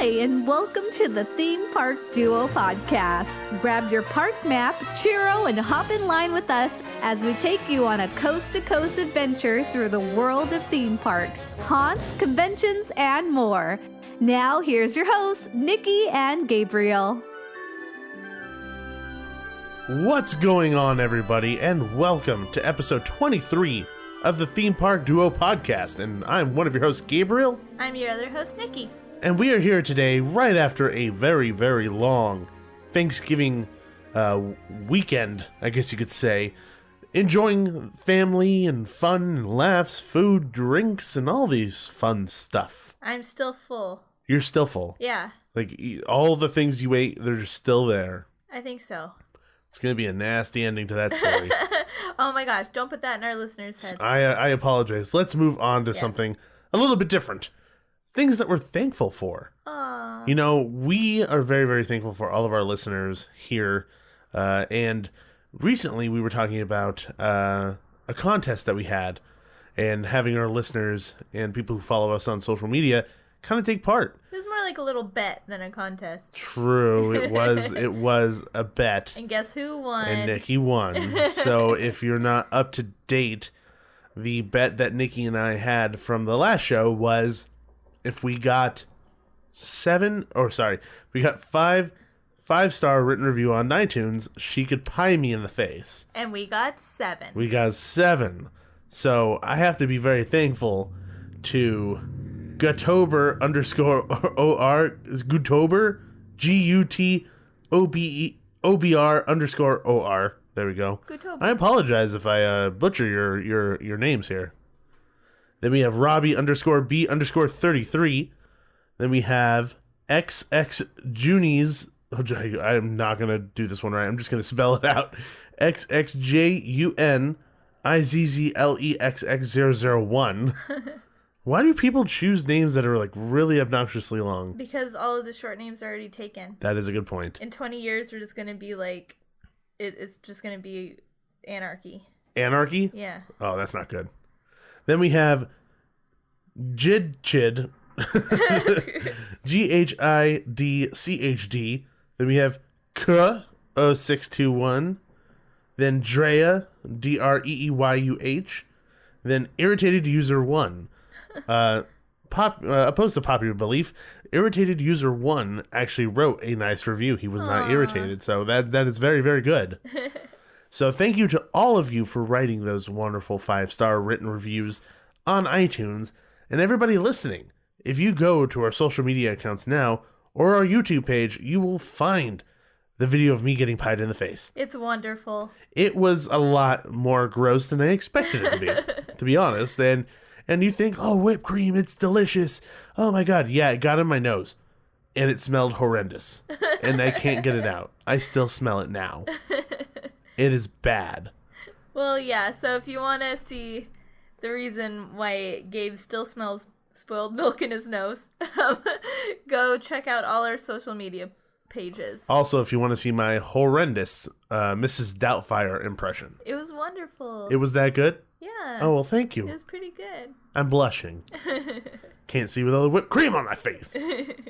Hi, and welcome to the Theme Park Duo podcast. Grab your park map, churro, and hop in line with us as we take you on a coast-to-coast adventure through the world of theme parks, haunts, conventions, and more. Now, here's your hosts, Nikki and Gabriel. What's going on, everybody, and welcome to episode 23 of the Theme Park Duo podcast. And I'm one of your hosts, Gabriel. I'm your other host, Nikki. And we are here today right after a very, very long Thanksgiving weekend, I guess you could say, enjoying family and fun and laughs, food, drinks, and all these fun stuff. I'm still full. You're still full? Yeah. Like, all the things you ate, they're just still there. I think so. It's going to be a nasty ending to that story. Oh my gosh, don't put that in our listeners' heads. I apologize. Let's move on to something a little bit different. Things that we're thankful for. Aww. You know, we are very, very thankful for all of our listeners here. And recently we were talking about a contest that we had and having our listeners and people who follow us on social media kind of take part. It was more like a little bet than a contest. True, it was a bet. And guess who won? And Nikki won. So if you're not up to date, the bet that Nikki and I had from the last show was if we got five-star written review on iTunes, she could pie me in the face. And we got 7. We got 7. So I have to be very thankful to Gutober _OR is Gutober GUTOBR_OR. There we go. Gutober. I apologize if I butcher your names here. Then we have Robbie _B_33. Then we have XX Junies. I'm not gonna do this one right. I'm just gonna spell it out. XXJUNIZZLEXX001. Why do people choose names that are like really obnoxiously long? Because all of the short names are already taken. That is a good point. In 20 years, we're just going to be like, it's just going to be anarchy. Anarchy? Yeah. Oh, that's not good. Then we have Jidchid. GHIDCHD. Then we have K0621. Then Drea, DREEYUH. Then Irritated User 1. Opposed to popular belief, Irritated User 1 actually wrote a nice review. He was not irritated, so that is very, very good. So thank you to all of you for writing those wonderful 5-star written reviews on iTunes, and everybody listening. If you go to our social media accounts now, or our YouTube page, you will find the video of me getting pied in the face. It's wonderful. It was a lot more gross than I expected it to be honest, and you think, oh, whipped cream, it's delicious. Oh my God. Yeah, it got in my nose. And it smelled horrendous. And I can't get it out. I still smell it now. It is bad. Well, yeah, so if you want to see the reason why Gabe still smells spoiled milk in his nose, go check out all our social media pages. Also, if you want to see my horrendous Mrs. Doubtfire impression. It was wonderful. It was that good? Yeah. Oh, well, thank you. It was pretty good. I'm blushing. Can't see with all the whipped cream on my face.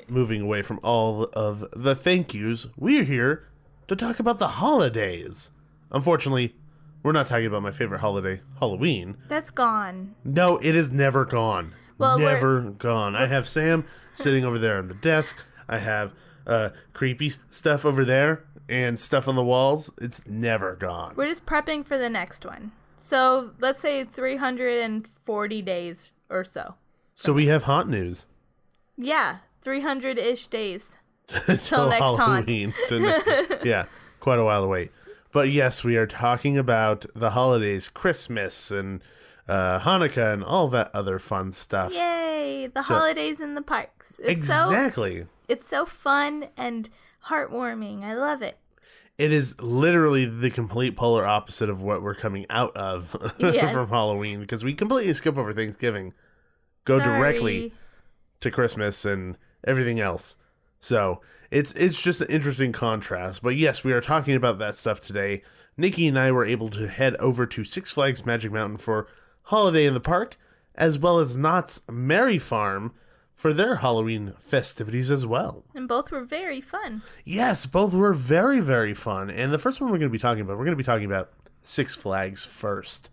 Moving away from all of the thank yous, we're here to talk about the holidays. Unfortunately, we're not talking about my favorite holiday, Halloween. That's gone. No, it is never gone. Well, never gone. I have Sam sitting over there on the desk. I have creepy stuff over there and stuff on the walls. It's never gone. We're just prepping for the next one. So let's say 340 days or so. So we have haunt news. Yeah, 300-ish days. Till next Halloween. Yeah, quite a while to wait. But yes, we are talking about the holidays, Christmas and Hanukkah and all that other fun stuff. Yay, the holidays in the parks. Exactly. It's so fun and heartwarming. I love it. It is literally the complete polar opposite of what we're coming out of from Halloween, because we completely skip over Thanksgiving, go directly to Christmas and everything else. So it's just an interesting contrast. But yes, we are talking about that stuff today. Nikki and I were able to head over to Six Flags Magic Mountain for Holiday in the Park, as well as Knott's Merry Farm for their Halloween festivities as well. And both were very fun. Yes, both were very, very fun. And the first one we're going to be talking about Six Flags first.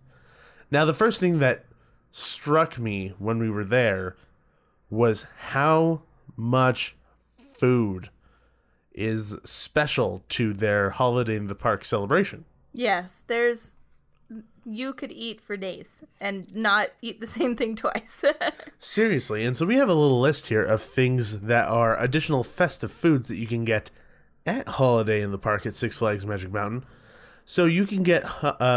Now, the first thing that struck me when we were there was how much food is special to their Holiday in the Park celebration. Yes, you could eat for days and not eat the same thing twice. Seriously. And so we have a little list here of things that are additional festive foods that you can get at Holiday in the Park at Six Flags Magic Mountain. So you can get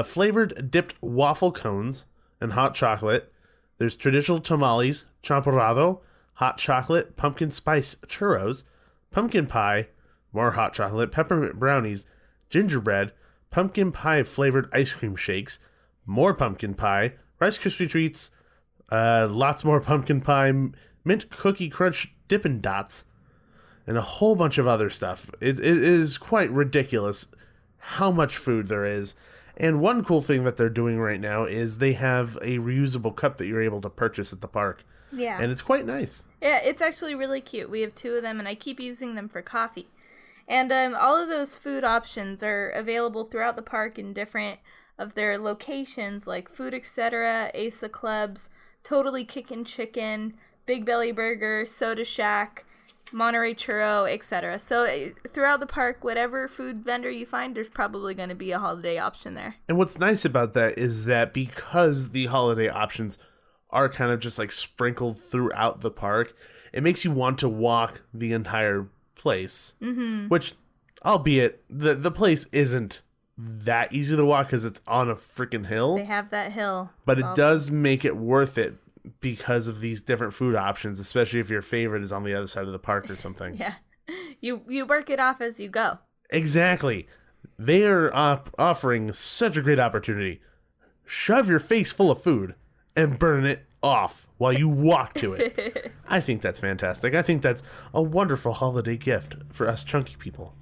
flavored dipped waffle cones and hot chocolate. There's traditional tamales, champorado, hot chocolate, pumpkin spice churros, pumpkin pie, more hot chocolate, peppermint brownies, gingerbread, pumpkin pie flavored ice cream shakes, more pumpkin pie, Rice Krispie treats, lots more pumpkin pie, mint cookie crunch Dippin' Dots, and a whole bunch of other stuff. It is quite ridiculous how much food there is. And one cool thing that they're doing right now is they have a reusable cup that you're able to purchase at the park. Yeah. And it's quite nice. Yeah, it's actually really cute. We have 2 of them, and I keep using them for coffee. And all of those food options are available throughout the park in different of their locations, like Food Etc., Asa Clubs, Totally Kickin' Chicken, Big Belly Burger, Soda Shack, Monterey Churro, etc. So throughout the park, whatever food vendor you find, there's probably going to be a holiday option there. And what's nice about that is that because the holiday options are kind of just like sprinkled throughout the park, it makes you want to walk the entire place. Mm-hmm. Which, albeit, the place isn't that easy to walk because it's on a freaking hill. They have that hill. But it does make it worth it because of these different food options, especially if your favorite is on the other side of the park or something. Yeah. You work it off as you go. Exactly. They are offering such a great opportunity. Shove your face full of food and burn it off while you walk to it. I think that's fantastic. I think that's a wonderful holiday gift for us chunky people.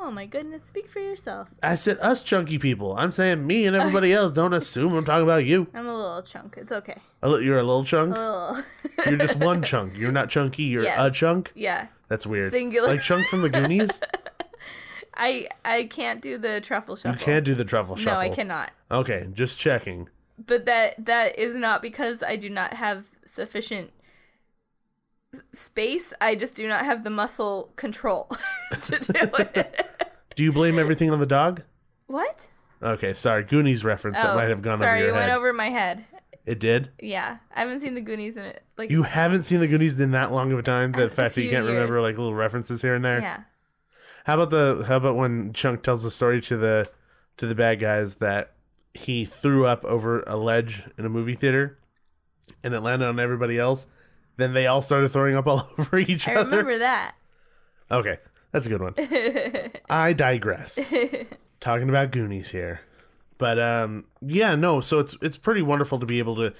Oh my goodness, speak for yourself. I said us chunky people. I'm saying me and everybody else. Don't assume I'm talking about you. I'm a little chunk. It's okay. You're a little chunk? A little. You're just one chunk. You're not chunky. You're a chunk? Yeah. That's weird. Singular. Like Chunk from the Goonies? I can't do the truffle shuffle. You can't do the truffle shuffle. No, I cannot. Okay, just checking. But that is not because I do not have sufficient space. I just do not have the muscle control to do it. Do you blame everything on the dog? What? Okay, sorry. Goonies reference that might have gone over your head. Sorry, it went over my head. It did? Yeah. I haven't seen the Goonies in it. Like You haven't seen the Goonies in that long of a time? The fact that you can't remember like little references here and there? Yeah. How about when Chunk tells the story to the bad guys that he threw up over a ledge in a movie theater and it landed on everybody else? Then they all started throwing up all over each other. I remember that. Okay, that's a good one. I digress. Talking about Goonies here. But yeah, no, so it's pretty wonderful to be able to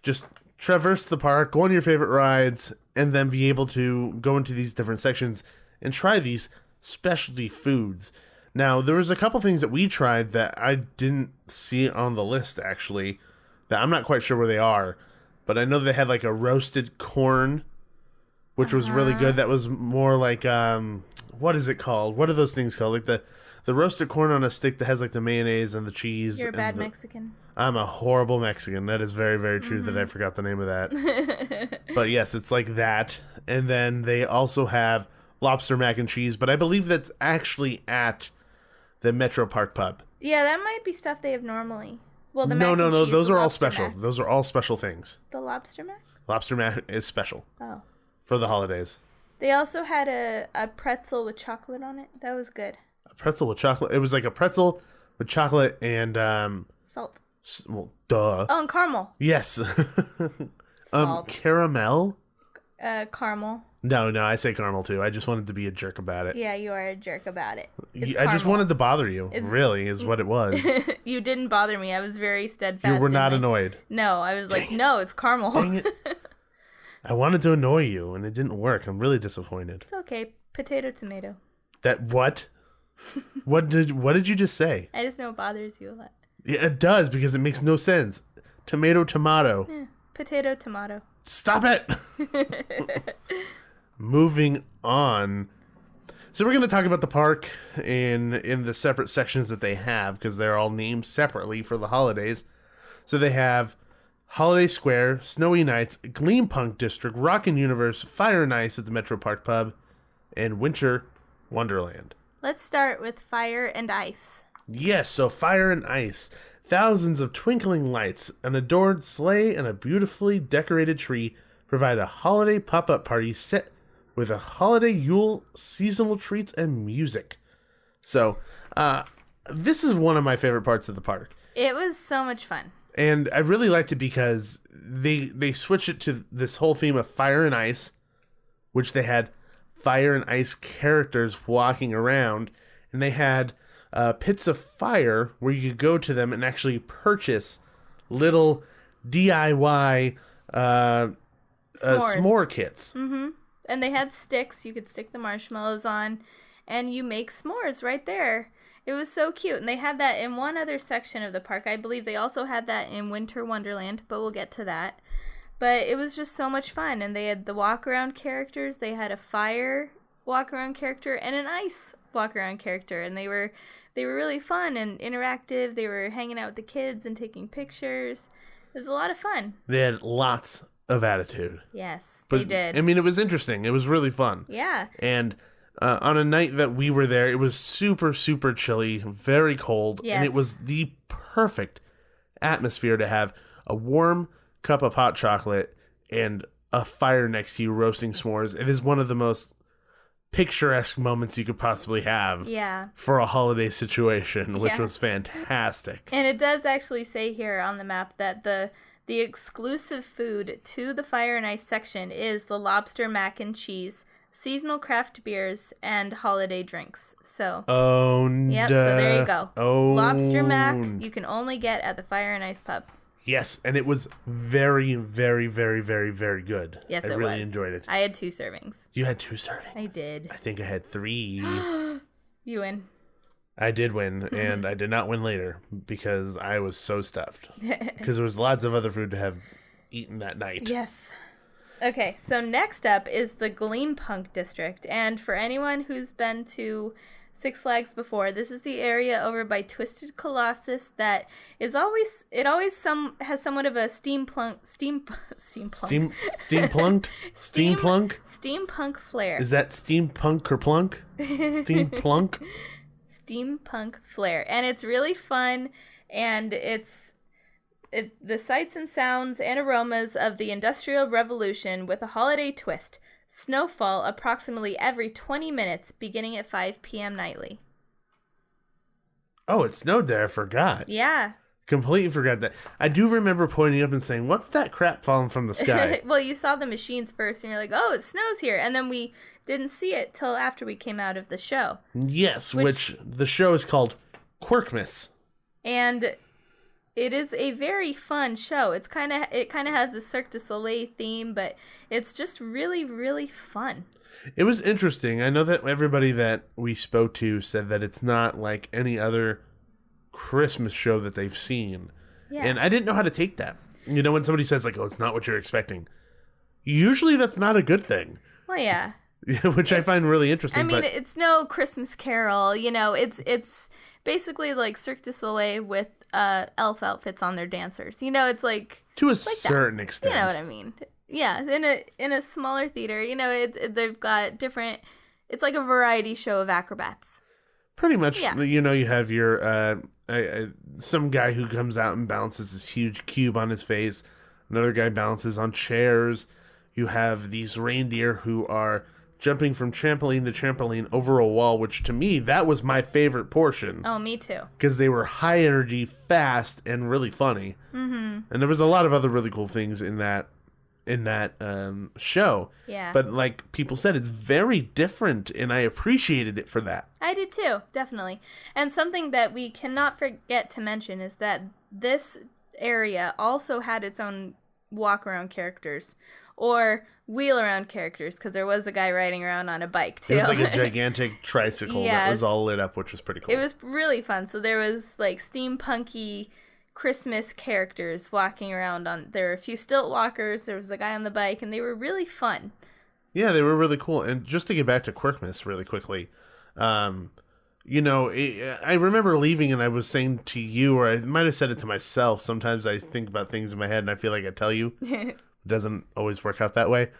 just traverse the park, go on your favorite rides, and then be able to go into these different sections and try these specialty foods. Now, there was a couple things that we tried that I didn't see on the list, actually, that I'm not quite sure where they are. But I know they had like a roasted corn, which was really good. That was more like, what is it called? What are those things called? Like the roasted corn on a stick that has like the mayonnaise and the cheese. You're a bad Mexican. I'm a horrible Mexican. That is very, very true that I forgot the name of that. But yes, it's like that. And then they also have lobster mac and cheese, but I believe that's actually at the Metro Park Pub. Yeah, that might be stuff they have normally. Well, the no, cheese, those are all lobster special. mac. Those are all special things. The lobster mac? Lobster mac is special. Oh. For the holidays. They also had a pretzel with chocolate on it. That was good. A pretzel with chocolate. It was like a pretzel with chocolate and salt. Well, duh. Oh, and caramel. Yes. Salt. Caramel? Caramel. No, I say caramel too. I just wanted to be a jerk about it. Yeah, you are a jerk about it. I just wanted to bother you. Really, is what it was. You didn't bother me. I was very steadfast. You were not annoyed. No, I was like, no, it's caramel. Dang it. I wanted to annoy you, and it didn't work. I'm really disappointed. It's okay. Potato, tomato. That what? What did you just say? I just know it bothers you a lot. Yeah, it does, because it makes no sense. Tomato, tomato. Yeah. Potato, tomato. Stop it! Moving on. So we're going to talk about the park in the separate sections that they have, because they're all named separately for the holidays. So they have Holiday Square, Snowy Nights, Gleam Punk District, Rockin' Universe, Fire and Ice at the Metro Park Pub, and Winter Wonderland. Let's start with Fire and Ice. Yes, so Fire and Ice. Thousands of twinkling lights, an adored sleigh, and a beautifully decorated tree provide a holiday pop-up party set with a holiday Yule, seasonal treats, and music. So, this is one of my favorite parts of the park. It was so much fun. And I really liked it because they switched it to this whole theme of fire and ice, which they had fire and ice characters walking around, and they had pits of fire where you could go to them and actually purchase little DIY s'more kits. Mm-hmm. And they had sticks you could stick the marshmallows on, and you make s'mores right there. It was so cute. And they had that in one other section of the park. I believe they also had that in Winter Wonderland, but we'll get to that. But it was just so much fun. And they had the walk-around characters. They had a fire walk-around character and an ice walk-around character. And they were really fun and interactive. They were hanging out with the kids and taking pictures. It was a lot of fun. They had lots of attitude. Yes, But, they did. I mean, it was interesting. It was really fun. Yeah. And on a night that we were there, it was super, super chilly, very cold, Yes. and it was the perfect atmosphere to have a warm cup of hot chocolate and a fire next to you roasting s'mores. It is one of the most picturesque moments you could possibly have for a holiday situation, which was fantastic. And it does actually say here on the map that the exclusive food to the Fire and Ice section is the lobster mac and cheese, seasonal craft beers, and holiday drinks. So, yep, so there you go. Lobster mac you can only get at the Fire and Ice pub. Yes, and it was very, very, very, very, very good. Yes, I it really was. enjoyed it. I had 2 servings. You had 2 servings. I did. I think I had 3. You win. I did win, and I did not win later because I was so stuffed. Because there was lots of other food to have eaten that night. Yes. Okay, so next up is the Gleam Punk District. And for anyone who's been to Six Flags before, this is the area over by Twisted Colossus that is has somewhat of a steampunk flair. Is that steampunk or plunk? Steamplunk? Steampunk flair, and it's really fun, and the sights and sounds and aromas of the Industrial Revolution with a holiday twist. Snowfall approximately every 20 minutes, beginning at 5 p.m. nightly. Oh, it snowed there. I forgot. Yeah. Completely forgot that. I do remember pointing up and saying, "What's that crap falling from the sky?" Well, you saw the machines first, and you're like, "Oh, it snows here," and then we didn't see it till after we came out of the show. Yes, which the show is called Quirkmas. And it is a very fun show. It kind of has the Cirque du Soleil theme, but it's just really, really fun. It was interesting. I know that everybody that we spoke to said that it's not like any other Christmas show that they've seen. Yeah. And I didn't know how to take that. You know, when somebody says like, "Oh, it's not what you're expecting," usually that's not a good thing. Well, yeah. Which I find really interesting. I mean, it's no Christmas Carol, you know. It's basically like Cirque du Soleil with elf outfits on their dancers. You know, it's like to a certain extent. You know what I mean? Yeah, in a smaller theater, you know, they've got different. It's like a variety show of acrobats. Pretty much, yeah. You know, you have your some guy who comes out and balances this huge cube on his face. Another guy balances on chairs. You have these reindeer who are jumping from trampoline to trampoline over a wall, which to me, that was my favorite portion. Oh, me too. Because they were high energy, fast, and really funny. Mm-hmm. And there was a lot of other really cool things in that show. Yeah. But like people said, it's very different, and I appreciated it for that. I did too, definitely. And something that we cannot forget to mention is that this area also had its own walk-around characters. Or wheel-around characters, because there was a guy riding around on a bike, too. It was like a gigantic tricycle that was all lit up, which was pretty cool. It was really fun. So there was, like, steampunky Christmas characters walking around on. There were a few stilt walkers. There was the guy on the bike, and they were really fun. Yeah, they were really cool. And just to get back to Quirkmas really quickly, I remember leaving and I was saying to you, or I might have said it to myself. Sometimes I think about things in my head and I feel like I tell you. It doesn't always work out that way.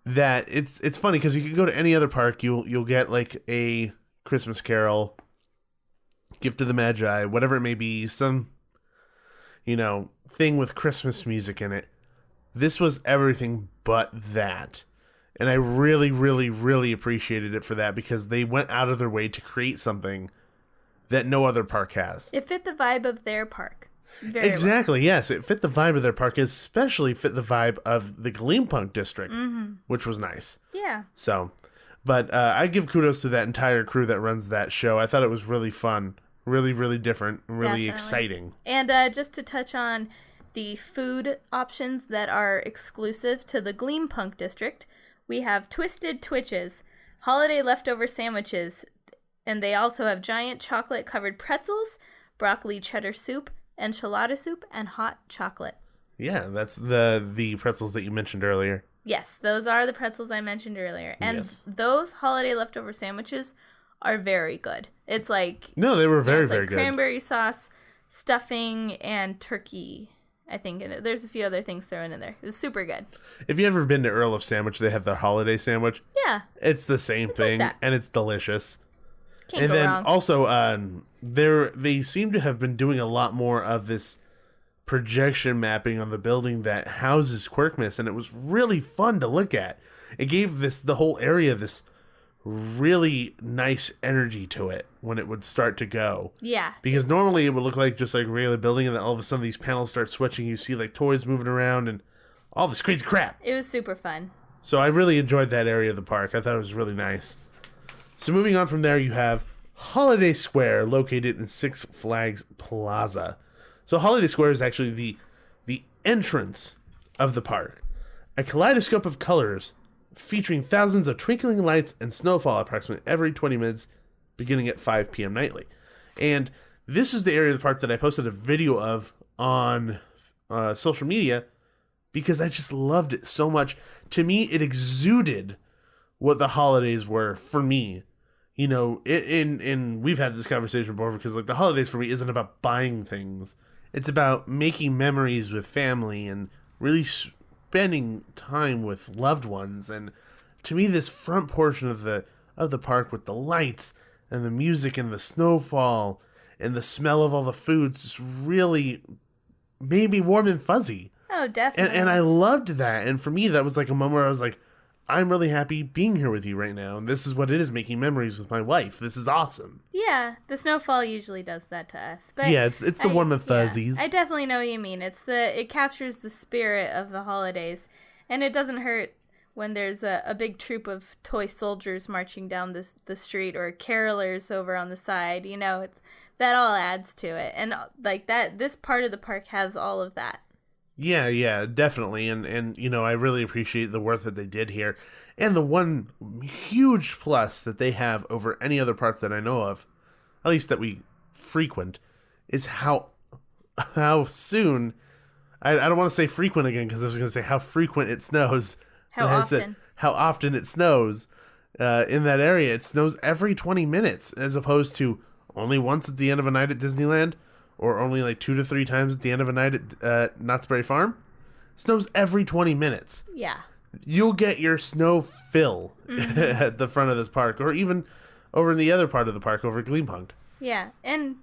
That it's funny because you can go to any other park, you'll get like a Christmas Carol, Gift of the Magi, whatever it may be, some thing with Christmas music in it. This was everything but that. And I really, really, really appreciated it for that because they went out of their way to create something that no other park has. It fit the vibe of their park. Very Exactly, yes. It fit the vibe of their park, especially fit the vibe of the Gleampunk district, which was nice. Yeah. So, but I give kudos to that entire crew that runs that show. I thought it was really fun, really, really different, really exciting. And just to touch on the food options that are exclusive to the Gleampunk district, we have Twisted Twitches, holiday leftover sandwiches, and they also have giant chocolate-covered pretzels, broccoli cheddar soup, enchilada soup, and hot chocolate. Yeah, that's the pretzels that you mentioned earlier. Yes, those are the pretzels I mentioned earlier. And yes. Those holiday leftover sandwiches are very good. It's like... No, they were very, very like good. Cranberry sauce, stuffing, and turkey, I think. And there's a few other things thrown in there. It was super good. If you've ever been to Earl of Sandwich, they have their holiday sandwich. Yeah. It's the same thing, like and it's delicious. Can't go wrong. Also, they seem to have been doing a lot more of this projection mapping on the building that houses Quirkmas, and it was really fun to look at. It gave the whole area this really nice energy to it when it would start to go. Yeah. Because normally it would look like just like a regular building, and then all of a sudden these panels start switching. You see like toys moving around and all this crazy crap. It was super fun. So I really enjoyed that area of the park. I thought it was really nice. So moving on from there, you have Holiday Square, located in Six Flags Plaza. So Holiday Square is actually the entrance of the park. A kaleidoscope of colors featuring thousands of twinkling lights and snowfall approximately every 20 minutes, beginning at 5 p.m. nightly. And this is the area of the park that I posted a video of on social media because I just loved it so much. To me, it exuded what the holidays were for me. You know, we've had this conversation before because like the holidays for me isn't about buying things. It's about making memories with family and really spending time with loved ones. And to me, this front portion of the park with the lights and the music and the snowfall and the smell of all the foods just really made me warm and fuzzy. Oh, definitely. And I loved that. And for me, that was like a moment where I was like, I'm really happy being here with you right now. And this is what it is, making memories with my wife. This is awesome. Yeah, the snowfall usually does that to us. But yeah, it's the warm and fuzzies. Yeah, I definitely know what you mean. It captures the spirit of the holidays. And it doesn't hurt when there's a big troop of toy soldiers marching down the street or carolers over on the side. You know, that all adds to it. And like that, this part of the park has all of that. Yeah, definitely. And you know, I really appreciate the work that they did here. And the one huge plus that they have over any other park that I know of, at least that we frequent, is how soon, I don't want to say frequent again because I was going to say how frequent it snows. How often? How often it snows in that area. It snows every 20 minutes as opposed to only once at the end of a night at Disneyland. Or only like 2 to 3 times at the end of a night at Knott's Berry Farm. It snows every 20 minutes. Yeah. You'll get your snow fill at the front of this park. Or even over in the other part of the park, over at Gleampunk. Yeah. And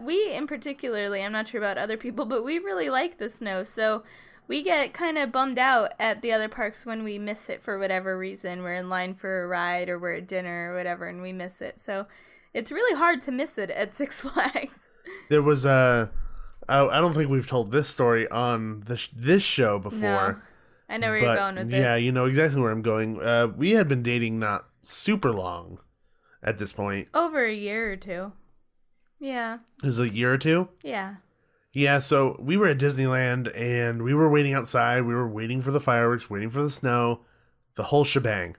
we in particularly, I'm not sure about other people, but we really like the snow. So we get kind of bummed out at the other parks when we miss it for whatever reason. We're in line for a ride or we're at dinner or whatever and we miss it. So it's really hard to miss it at Six Flags. There was I don't think we've told this story on this show before. No, I know where you're going with this. Yeah, you know exactly where I'm going. We had been dating not super long at this point. Over a year or two. Yeah. It was a year or two? Yeah. Yeah, so we were at Disneyland and we were waiting outside. We were waiting for the fireworks, waiting for the snow, the whole shebang.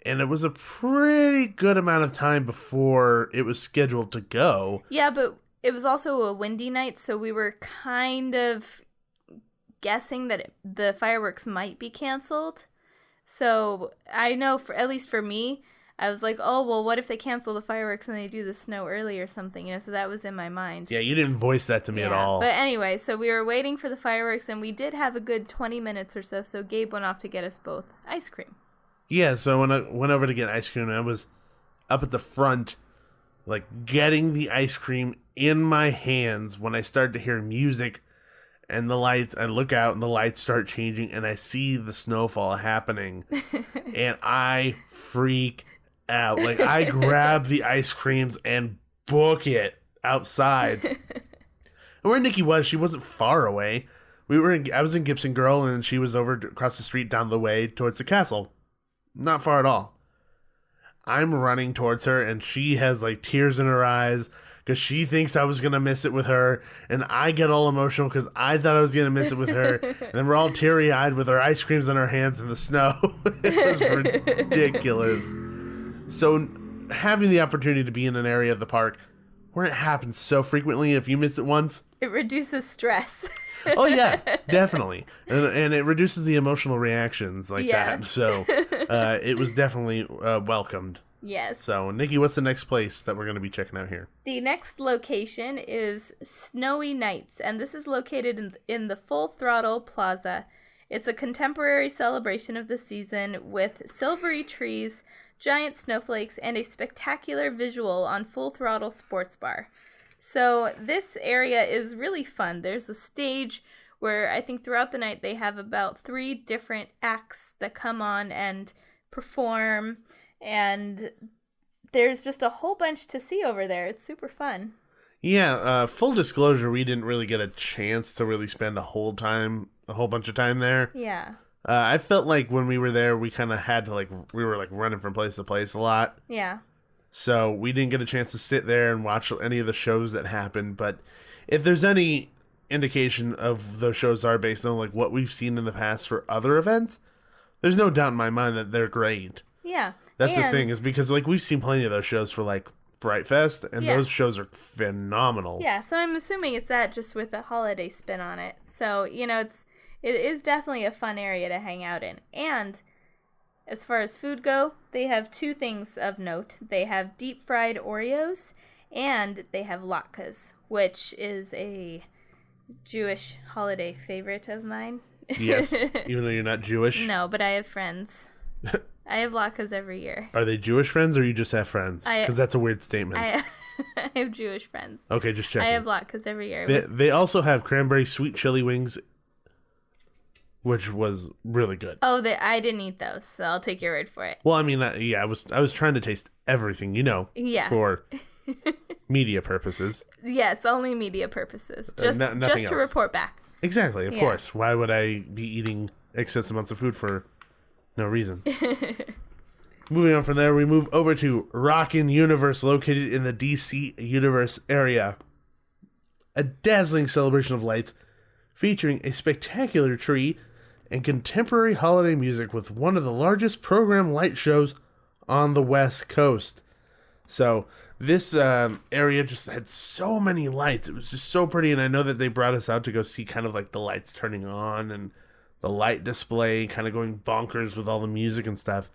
And it was a pretty good amount of time before it was scheduled to go. Yeah, but it was also a windy night, so we were kind of guessing that the fireworks might be canceled. So I know, at least for me, I was like, oh, well, what if they cancel the fireworks and they do the snow early or something? So that was in my mind. Yeah, you didn't voice that to me at all. But anyway, so we were waiting for the fireworks, and we did have a good 20 minutes or so Gabe went off to get us both ice cream. Yeah, so when I went over to get ice cream, I was up at the front, like, getting the ice cream in my hands when I started to hear music and the lights. I look out, and the lights start changing, and I see the snowfall happening, and I freak out. Like, I grab the ice creams and book it outside. And where Nikki was, she wasn't far away. I was in Gibson Girl, and she was over across the street down the way towards the castle. Not far at all. I'm running towards her, and she has, like, tears in her eyes because she thinks I was going to miss it with her, and I get all emotional because I thought I was going to miss it with her, and then we're all teary-eyed with our ice creams in our hands in the snow. It was ridiculous. So having the opportunity to be in an area of the park where it happens so frequently, if you miss it once, it reduces stress. Oh yeah, definitely, and it reduces the emotional reactions like that. So it was definitely welcomed. Yes. So Nikki, what's the next place that we're going to be checking out here? The next location is Snowy Nights, and this is located in the Full Throttle Plaza. It's a contemporary celebration of the season with silvery trees, giant snowflakes, and a spectacular visual on Full Throttle Sports Bar. So this area is really fun. There's a stage where I think throughout the night they have about 3 different acts that come on and perform, and there's just a whole bunch to see over there. It's super fun. Yeah, full disclosure, we didn't really get a chance to really spend a whole bunch of time there. Yeah. I felt like when we were there, we kind of had to, we were running from place to place a lot. Yeah. So we didn't get a chance to sit there and watch any of the shows that happened. But if there's any indication of those shows are based on what we've seen in the past for other events, there's no doubt in my mind that they're great. Yeah. That's the thing, is because we've seen plenty of those shows for Bright Fest, and those shows are phenomenal. Yeah, so I'm assuming it's that just with a holiday spin on it. So, it is definitely a fun area to hang out in. And as far as food go, they have 2 things of note. They have deep fried Oreos, and they have latkes, which is a Jewish holiday favorite of mine. Yes, even though you're not Jewish. No, but I have friends. I have latkes every year. Are they Jewish friends, or you just have friends? Because that's a weird statement. I have Jewish friends. Okay, just checking. I have latkes every year. They also have cranberry sweet chili wings, which was really good. Oh, I didn't eat those, so I'll take your word for it. Well, I mean, I was trying to taste everything, for media purposes. Yes, only media purposes. Just to report back. Exactly, of course. Why would I be eating excessive amounts of food for no reason? Moving on from there, we move over to Rockin' Universe, located in the DC Universe area. A dazzling celebration of lights featuring a spectacular tree and contemporary holiday music with one of the largest program light shows on the West Coast. So this area just had so many lights. It was just so pretty, and I know that they brought us out to go see kind of the lights turning on and the light display kind of going bonkers with all the music and stuff.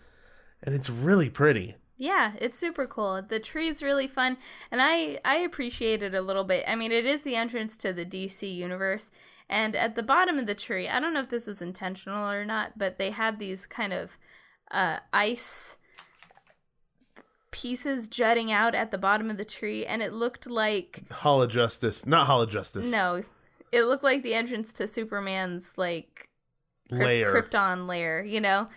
And it's really pretty. Yeah, it's super cool. The tree's really fun, and I appreciate it a little bit. I mean, it is the entrance to the DC universe, and at the bottom of the tree, I don't know if this was intentional or not, but they had these kind of ice pieces jutting out at the bottom of the tree, and it looked like Hall of Justice. Not Hall of Justice. No, it looked like the entrance to Superman's lair. Krypton lair,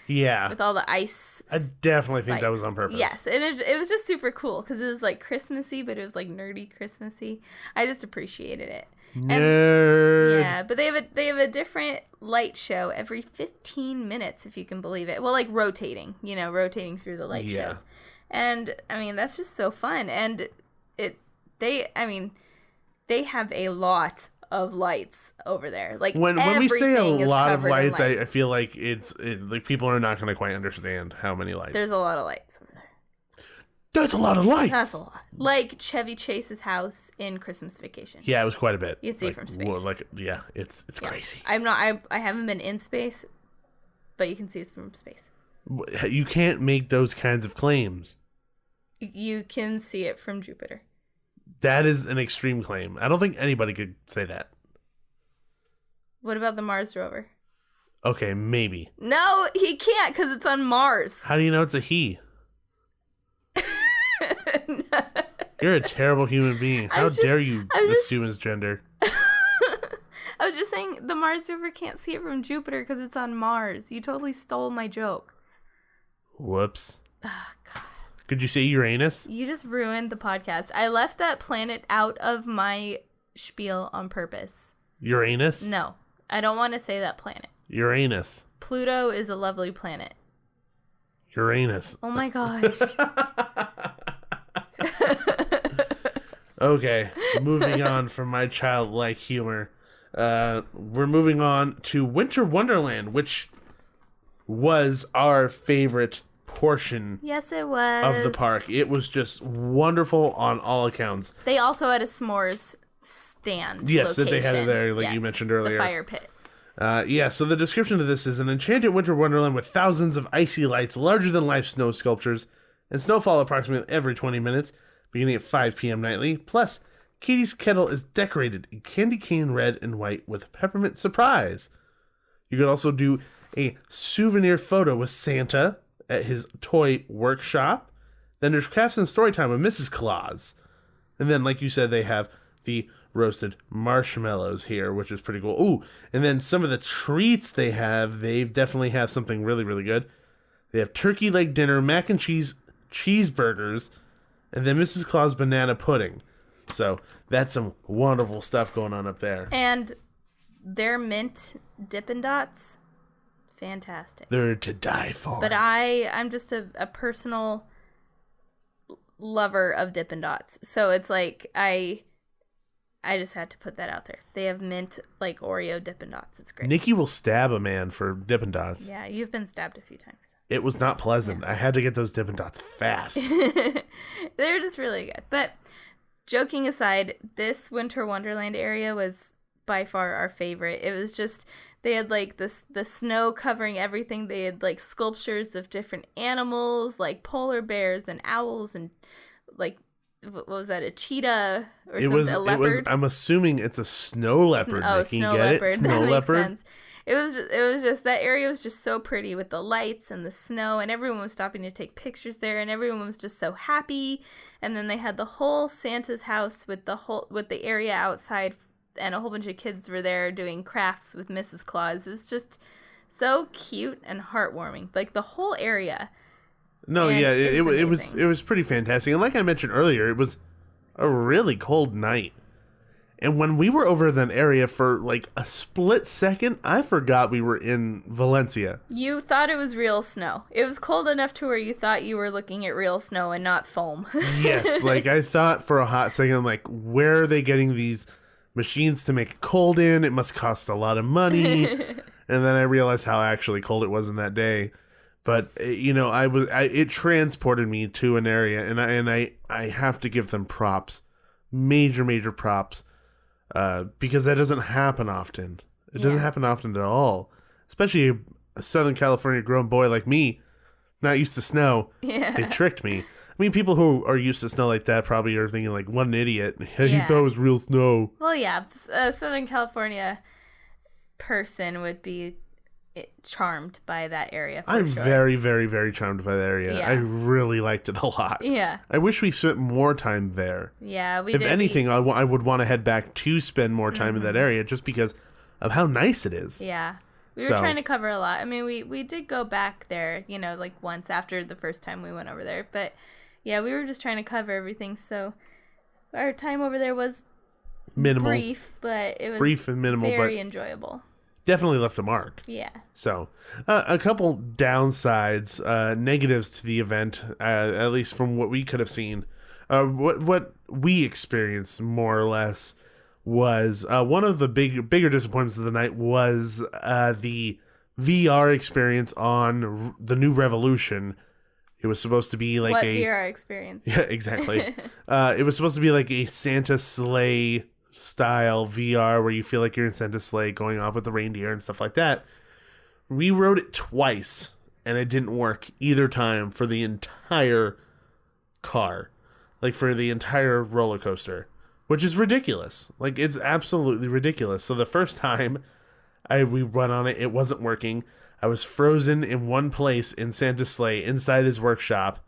Yeah. with all the ice. I definitely think spikes. that was on purpose. Yes, and it was just super cool because it was Christmassy, but it was nerdy Christmassy. I just appreciated it. Nerd. Yeah, but they have a different light show every 15 minutes, if you can believe it. Well, rotating, rotating through the light shows. And I mean, that's just so fun. And they have a lot of lights over there. When we say a lot of lights, lights. I feel like people are not going to quite understand how many lights. There's a lot of lights over there. That's a lot of lights. That's a lot. Like Chevy Chase's house in Christmas Vacation. Yeah, it was quite a bit. You see it from space. It's crazy. I haven't been in space, but you can see it from space. You can't make those kinds of claims. You can see it from Jupiter. That is an extreme claim. I don't think anybody could say that. What about the Mars rover? Okay, maybe. No, he can't because it's on Mars. How do you know it's a he? You're a terrible human being. How dare you assume his gender? I was just saying the Mars rover can't see it from Jupiter because it's on Mars. You totally stole my joke. Whoops. Oh, God. Could you say Uranus? You just ruined the podcast. I left that planet out of my spiel on purpose. Uranus? No, I don't want to say that planet. Uranus. Pluto is a lovely planet. Uranus. Oh my gosh. Okay, moving on from my childlike humor. We're moving on to Winter Wonderland, which was our favorite portion. Yes, it was. Of the park. It was just wonderful on all accounts. They also had a s'mores stand. Yes, location. that they had it there, like you mentioned earlier. The fire pit. So the description of this is an enchanted winter wonderland with thousands of icy lights, larger-than-life snow sculptures, and snowfall approximately every 20 minutes, beginning at 5 p.m. nightly. Plus, Katie's kettle is decorated in candy cane red and white with peppermint surprise. You could also do a souvenir photo with Santa at his toy workshop. Then there's crafts and story time with Mrs. Claus. And then, like you said, they have the roasted marshmallows here, which is pretty cool. Ooh, and then some of the treats they definitely have something really, really good. They have turkey leg dinner, mac and cheese cheeseburgers, and then Mrs. Claus banana pudding. So that's some wonderful stuff going on up there. And their mint Dippin' Dots, fantastic. They're to die for. But I'm just a personal lover of Dippin' Dots. So it's like I just had to put that out there. They have mint, like Oreo Dippin' Dots. It's great. Nikki will stab a man for Dippin' Dots. Yeah, you've been stabbed a few times. It was not pleasant. Yeah. I had to get those Dippin' Dots fast. They're just really good. But joking aside, this Winter Wonderland area was by far our favorite. It was just, they had like the snow covering everything. They had like sculptures of different animals, like polar bears and owls and like, what was that, a cheetah or something? A leopard? I'm assuming it's a snow leopard. Snow leopard. Snow leopard. Makes sense. It was just that area was just so pretty with the lights and the snow, and everyone was stopping to take pictures there, and everyone was just so happy. And then they had the whole Santa's house with the area outside, and a whole bunch of kids were there doing crafts with Mrs. Claus. It was just so cute and heartwarming, like the whole area. No, and yeah, it was pretty fantastic. And like I mentioned earlier, it was a really cold night. And when we were over that area for like a split second, I forgot we were in Valencia. You thought it was real snow. It was cold enough to where you thought you were looking at real snow and not foam. Yes, like I thought for a hot second, like, where are they getting these machines to make it cold in? It must cost a lot of money. And then I realized how actually cold it was in that day. But, you know, it transported me to an area, and I have to give them props. Major props. Because that doesn't happen often. It doesn't happen often at all. Especially a Southern California grown boy like me, not used to snow. Yeah. They tricked me. I mean, people who are used to snow like that probably are thinking, like, what an idiot. He thought it was real snow. Well, yeah, a Southern California person would be charmed by that area. I'm very, very, very charmed by that area. Yeah. I really liked it a lot. Yeah. I wish we spent more time there. Yeah, If anything, I would want to head back to spend more time in that area just because of how nice it is. Yeah. We were trying to cover a lot. I mean, we did go back there, you know, like once after the first time we went over there. But yeah, we were just trying to cover everything. So our time over there was minimal. Brief, but it was brief and minimal, very enjoyable. Definitely left a mark. Yeah. So, a couple downsides, negatives to the event, at least from what we could have seen. What we experienced, more or less, was one of the bigger disappointments of the night was the VR experience on the new Revolution. It was supposed to be like what VR experience? Yeah, exactly. It was supposed to be like a Santa sleigh style VR where you feel like you're in Santa's sleigh going off with the reindeer and stuff like that. We rode it twice, and it didn't work either time for the entire car. Like, for the entire roller coaster. Which is ridiculous. Like, it's absolutely ridiculous. So the first time we went on it, it wasn't working. I was frozen in one place in Santa's sleigh inside his workshop.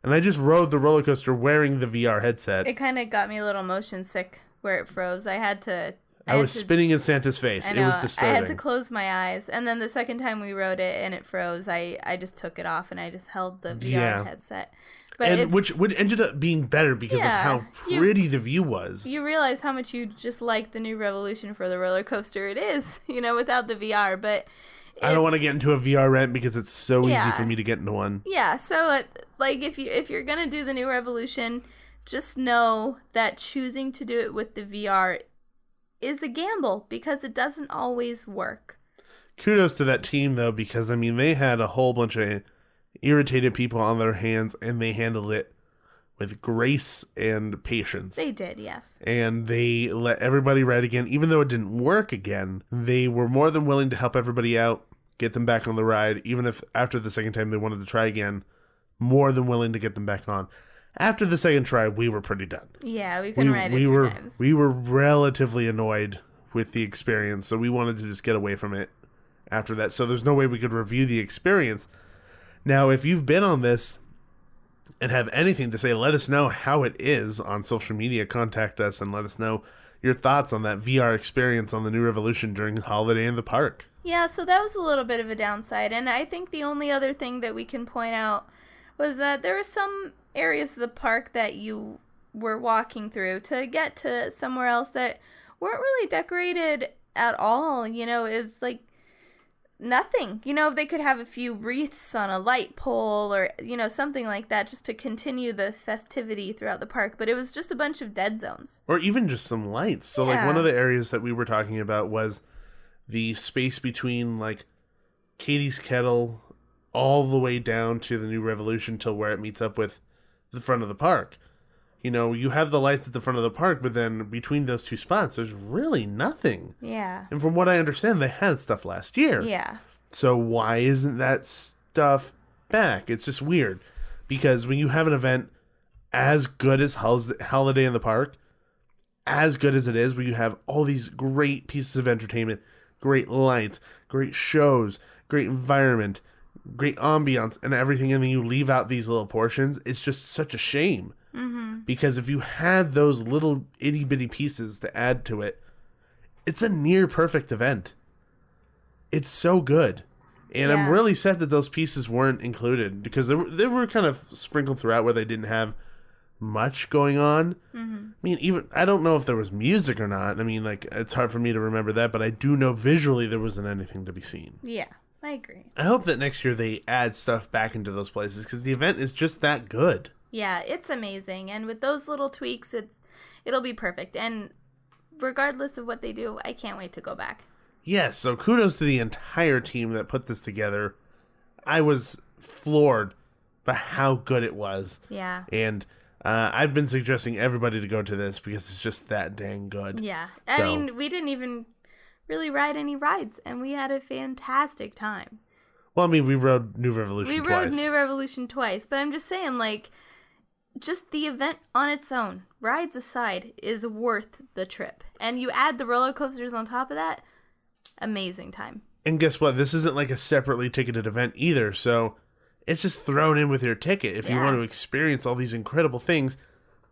And I just rode the roller coaster wearing the VR headset. It kind of got me a little motion sick where it froze. I was spinning in Santa's face. It was disturbing. I had to close my eyes. And then the second time we rode it and it froze, I just took it off and I just held the VR headset. But and which ended up being better because of how pretty the view was. You realize how much you just like the new Revolution for the roller coaster it is, without the VR. But I don't want to get into a VR rent because it's so easy for me to get into one. Yeah, so if you're gonna do the new Revolution, just know that choosing to do it with the VR is a gamble because it doesn't always work. Kudos to that team though, because they had a whole bunch of irritated people on their hands, and they handled it with grace and patience. They did, yes. And they let everybody ride again. Even though it didn't work again, they were more than willing to help everybody out, get them back on the ride, even if after the second time they wanted to try again, more than willing to get them back on. After the second try, we were pretty done. Yeah, we couldn't ride it 2 times. We were relatively annoyed with the experience, so we wanted to just get away from it after that. So there's no way we could review the experience. Now, if you've been on this and have anything to say, let us know how it is on social media. Contact us and let us know your thoughts on that VR experience on the new Revolution during Holiday in the Park. Yeah, so that was a little bit of a downside. And I think the only other thing that we can point out was that there were some areas of the park that you were walking through to get to somewhere else that weren't really decorated at all. It was like nothing. They could have a few wreaths on a light pole or, something like that just to continue the festivity throughout the park. But it was just a bunch of dead zones. Or even just some lights. So, one of the areas that we were talking about was the space between, Katie's Kettle all the way down to the New Revolution till where it meets up with the front of the park. You have the lights at the front of the park, but then between those two spots, there's really nothing. Yeah. And from what I understand, they had stuff last year. Yeah. So why isn't that stuff back? It's just weird. Because when you have an event as good as Holiday in the Park, as good as it is, where you have all these great pieces of entertainment, great lights, great shows, great environment, great ambiance, and everything, and then you leave out these little portions, it's just such a shame. Mm-hmm. Because if you had those little itty-bitty pieces to add to it, it's a near-perfect event. It's so good. And I'm really sad that those pieces weren't included, because they were kind of sprinkled throughout where they didn't have much going on. Mm-hmm. I don't know if there was music or not. It's hard for me to remember that, but I do know visually there wasn't anything to be seen. Yeah, I agree. I hope that next year they add stuff back into those places, because the event is just that good. Yeah, it's amazing. And with those little tweaks, it'll be perfect. And regardless of what they do, I can't wait to go back. Yes, so kudos to the entire team that put this together. I was floored by how good it was. Yeah. And I've been suggesting everybody to go to this because it's just that dang good. Yeah. We didn't even really ride any rides, and we had a fantastic time. Well, we rode New Revolution twice. We rode New Revolution twice, but I'm just saying, just the event on its own, rides aside, is worth the trip. And you add the roller coasters on top of that, amazing time. And guess what? This isn't like a separately ticketed event either, so it's just thrown in with your ticket. If you want to experience all these incredible things,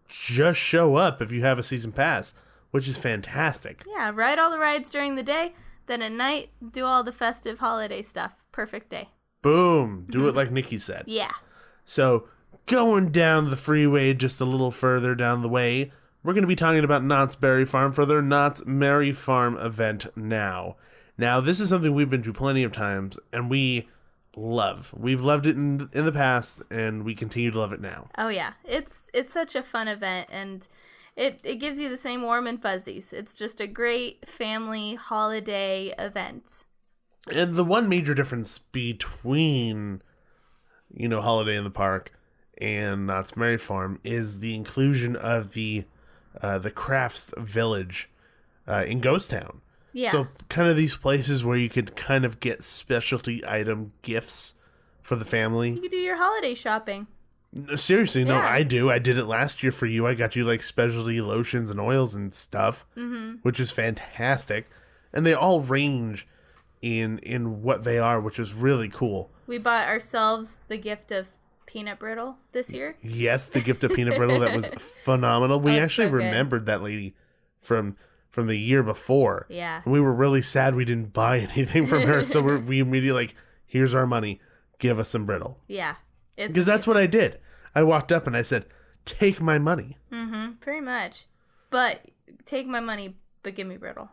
just show up if you have a season pass, which is fantastic. Yeah, ride all the rides during the day, then at night, do all the festive holiday stuff. Perfect day. Boom. Do it like Nikki said. Yeah. So, going down the freeway just a little further down the way, we're going to be talking about Knott's Berry Farm for their Knott's Merry Farm event now. Now, this is something we've been to plenty of times, and we love. We've loved it in the past, and we continue to love it now. Oh, yeah. It's such a fun event, and it gives you the same warm and fuzzies. It's just a great family holiday event. And the one major difference between, Holiday in the Park and Knott's Merry Farm is the inclusion of the crafts village in Ghost Town. Yeah. So kind of these places where you could kind of get specialty item gifts for the family. You could do your holiday shopping. Seriously, no, Yeah. I do. I did it last year for you. I got you like specialty lotions and oils and stuff, which is fantastic. And they all range in what they are, which is really cool. We bought ourselves the gift of peanut brittle this year. Yes, the gift of peanut brittle, that was phenomenal. We Oh, actually so good. remembered that lady from the year before. Yeah. And we were really sad we didn't buy anything from her, so we immediately here's our money. Give us some brittle. Yeah. Because that's what I did. I walked up and I said, take my money. Pretty much. But take my money, but give me brittle.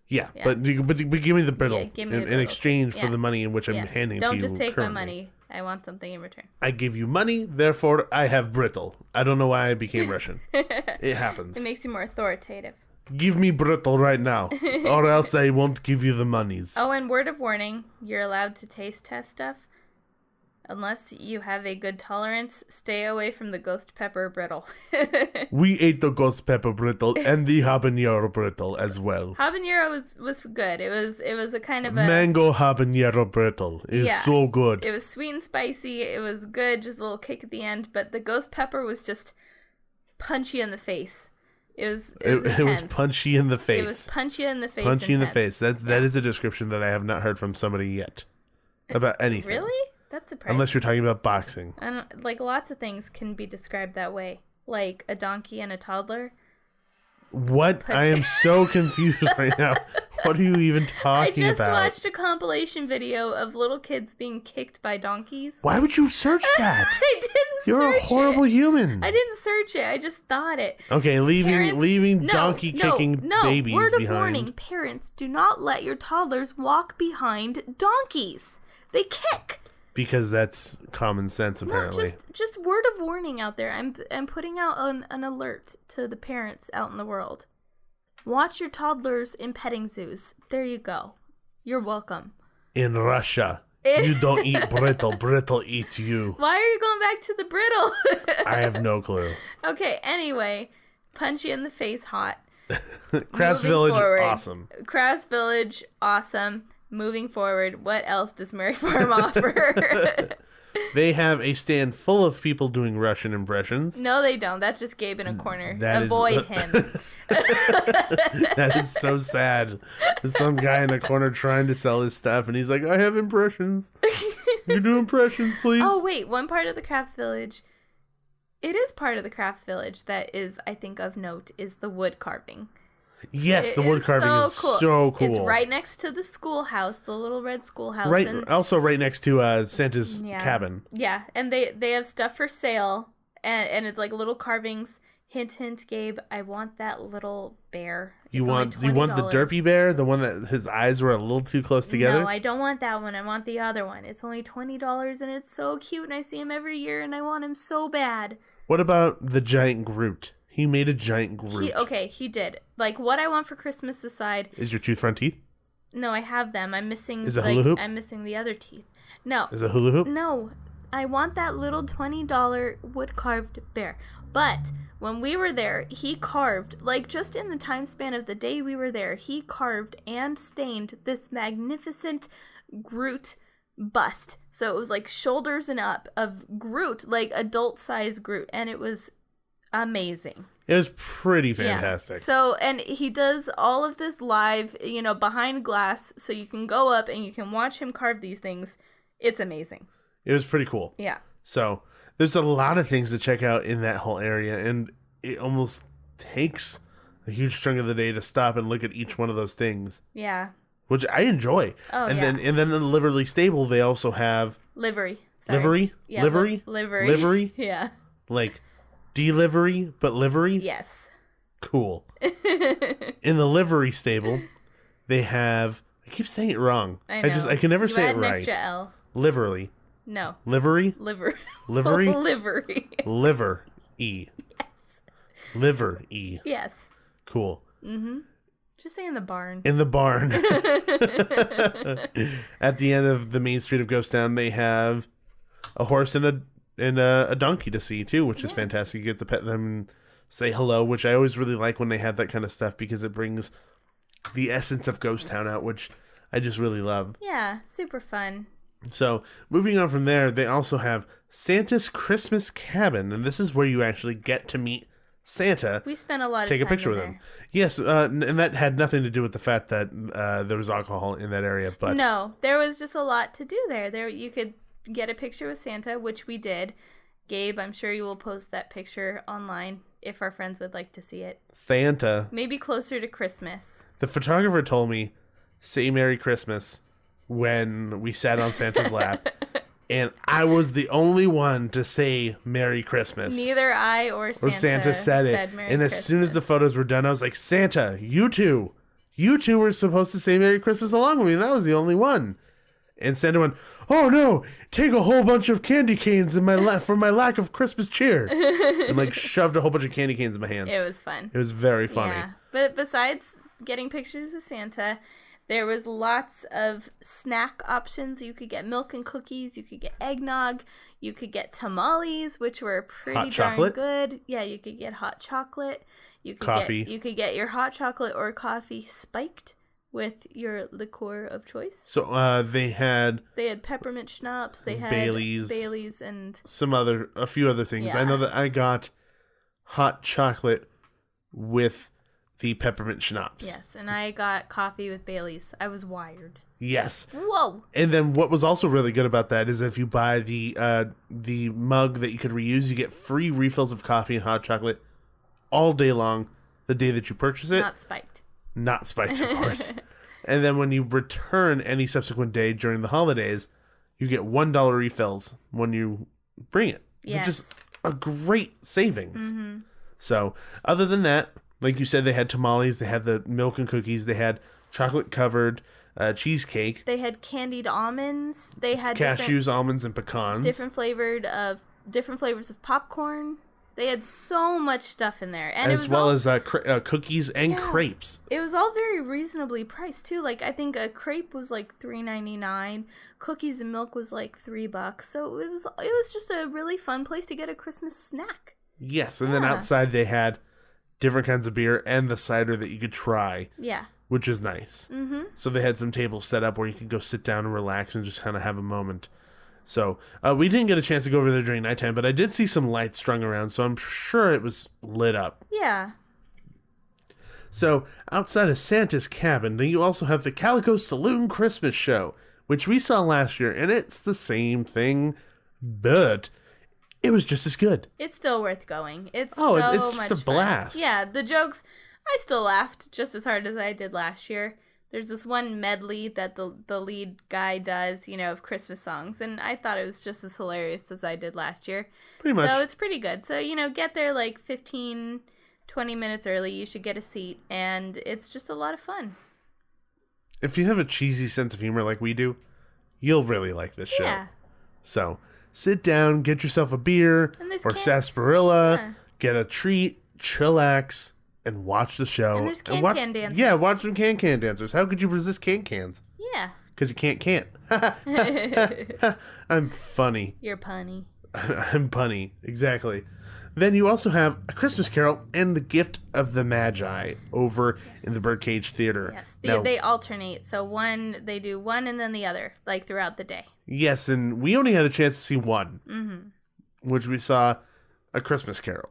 Yeah. But give me the brittle give me the in brittle. exchange for Yeah. the money in which I'm handing to you. Don't just take currently. my money. I want something in return. I give you money, therefore I have brittle. I don't know why I became Russian. It happens. It makes you more authoritative. Give me brittle right now, or else I won't give you the monies. Oh, and word of warning, you're allowed to taste test stuff. Unless you have a good tolerance, stay away from the ghost pepper brittle. We ate the ghost pepper brittle and the habanero brittle as well. Habanero was good. It was a kind of a Mango habanero brittle is so good. It was sweet and spicy. It was good, just a little kick at the end. But the ghost pepper was just punchy in the face. It was punchy in the face. It was punchy in the face. Punchy in the intense. face. That is a description that I have not heard from somebody yet about anything. Really? That's surprising. Unless you're talking about boxing. Like lots of things can be described that way, like a donkey and a toddler. What? I am so confused right now. What are you even talking I just about? watched a compilation video of little kids being kicked by donkeys. Why would you search that? I didn't You're search a horrible it. human. I didn't search it. I just thought it. Okay, leaving donkey kicking babies word of behind. warning, parents, do not let your toddlers walk behind donkeys. They kick. Because that's common sense, No, apparently. just word of warning out there. I'm putting out an alert to the parents out in the world. Watch your toddlers in petting zoos. There you go. You're welcome. In Russia, you don't eat brittle. Brittle eats you. Why are you going back to the brittle? I have no clue. Okay, anyway, punch you in the face hot. Crafts Moving Village, forward. awesome. Crafts Village, awesome. Moving forward, what else does Merry Farm offer? They have a stand full of people doing Russian impressions. No, they don't. That's just Gabe in a corner. That is- Avoid him. That is so sad. There's some guy in the corner trying to sell his stuff, and he's like, I have impressions. You do impressions, please? Oh, wait. One part of the Crafts Village. It is part of the Crafts Village that is, I think, of note, is the wood carving. Yes, the It wood is carving is so cool. It's right next to the schoolhouse, the little red schoolhouse. Right, and, also right next to Santa's cabin. Yeah, and they have stuff for sale, and it's like little carvings. Hint, hint, Gabe, I want that little bear. You It's want only the $20. derpy bear, the one that his eyes were a little too close together? No, I don't want that one. I want the other one. It's only $20, and it's so cute, and I see him every year, and I want him so bad. What about the giant Groot? He made a giant Groot. He did. Like, what I want for Christmas aside... Is your tooth front teeth? No, I have them. I'm missing... Is it hula hoop? I'm missing the other teeth. No. Is it hula hoop? No. I want that little $20 wood-carved bear. But when we were there, he carved, like, just in the time span of the day we were there, he carved and stained this magnificent Groot bust. So it was, like, shoulders and up of Groot, like, adult-size Groot. And it was... amazing. It was pretty fantastic. Yeah. So, and he does all of this live, behind glass, so you can go up and you can watch him carve these things. It's amazing. It was pretty cool. Yeah. So, there's a lot of things to check out in that whole area, and it almost takes a huge chunk of the day to stop and look at each one of those things. Yeah. Which I enjoy. Oh, and yeah. then in the Liverly stable, they also have Livery. Sorry. livery? Yeah, livery? livery. Livery? Yeah. Like delivery, but livery? Yes. Cool. In the livery stable, they have, I keep saying it wrong. I know. I can never You say add it an right. extra L. Liverly. No. Livery? Liver. Livery? Livery. Liver E. Yes. Liver E. Yes. Cool. Just say in the barn. In the barn. At the end of the main street of Ghost Town, they have a horse and a donkey to see too, which is fantastic. You get to pet them and say hello, which I always really like when they have that kind of stuff because it brings the essence of Ghost Town out, which I just really love. Yeah, super fun. So, moving on from there, they also have Santa's Christmas Cabin, and this is where you actually get to meet Santa. We spent a lot of take time a picture with him. Yes, and that had nothing to do with the fact that there was alcohol in that area, but no, there was just a lot to do there. There you could get a picture with Santa, which we did. Gabe, I'm sure you will post that picture online if our friends would like to see it. Santa. Maybe closer to Christmas. The photographer told me, "Say Merry Christmas," when we sat on Santa's lap. And I was the only one to say Merry Christmas. Neither I or Santa said it. Merry and as Christmas. soon as the photos were done, I was like, Santa, you two were supposed to say Merry Christmas along with me. And I was the only one. And Santa went, "Oh no, take a whole bunch of candy canes in my for my lack of Christmas cheer." And like shoved a whole bunch of candy canes in my hands. It was fun. It was very funny. Yeah. But besides getting pictures with Santa, there was lots of snack options. You could get milk and cookies. You could get eggnog. You could get tamales, which were pretty darn good. Yeah, you could get hot chocolate. You could coffee. You could get your hot chocolate or coffee spiked with your liqueur of choice. So they had peppermint schnapps. They had Baileys and a few other things. Yeah. I know that I got hot chocolate with the peppermint schnapps. yes, and I got coffee with Baileys. I was wired. Yes. Whoa. And then what was also really good about that is if you buy the mug that you could reuse, you get free refills of coffee and hot chocolate all day long the day that you purchase it. Not spiked, of course. And then when you return any subsequent day during the holidays, you get $1 refills when you bring it. Yes. Which is a great savings. Mm-hmm. So, other than that, like you said, they had tamales, they had the milk and cookies, they had chocolate-covered cheesecake. They had candied almonds. They had cashews, almonds, and pecans. different flavors of popcorn. They had so much stuff in there, and as well as cookies and crepes. It was all very reasonably priced too. Like I think a crepe was like $3.99, cookies and milk was like $3. So it was just a really fun place to get a Christmas snack. Yes, and then outside they had different kinds of beer and the cider that you could try. Yeah. Which is nice. Mm-hmm. So they had some tables set up where you could go sit down and relax and just kind of have a moment. So we didn't get a chance to go over there during nighttime, but I did see some lights strung around, so I'm sure it was lit up. Yeah. So outside of Santa's cabin, then you also have the Calico Saloon Christmas Show, which we saw last year, and it's the same thing, but it was just as good. It's still worth going. It's just a fun. blast. Yeah, the jokes, I still laughed just as hard as I did last year. There's this one medley that the lead guy does, of Christmas songs, and I thought it was just as hilarious as I did last year. Pretty much. So it's pretty good. So, get there like 15, 20 minutes early. You should get a seat, and it's just a lot of fun. If you have a cheesy sense of humor like we do, you'll really like this show. Yeah. So, sit down, get yourself a beer or sarsaparilla, get a treat, chillax, and watch the show. And there's can dancers. Yeah, watch some can dancers. How could you resist cans? Yeah. Because you can't. I'm funny. You're punny. I'm punny. Exactly. Then you also have A Christmas Carol and The Gift of the Magi over in the Birdcage Theater. Yes, they alternate. So they do one and then the other, like throughout the day. Yes, and we only had a chance to see one, which we saw A Christmas Carol.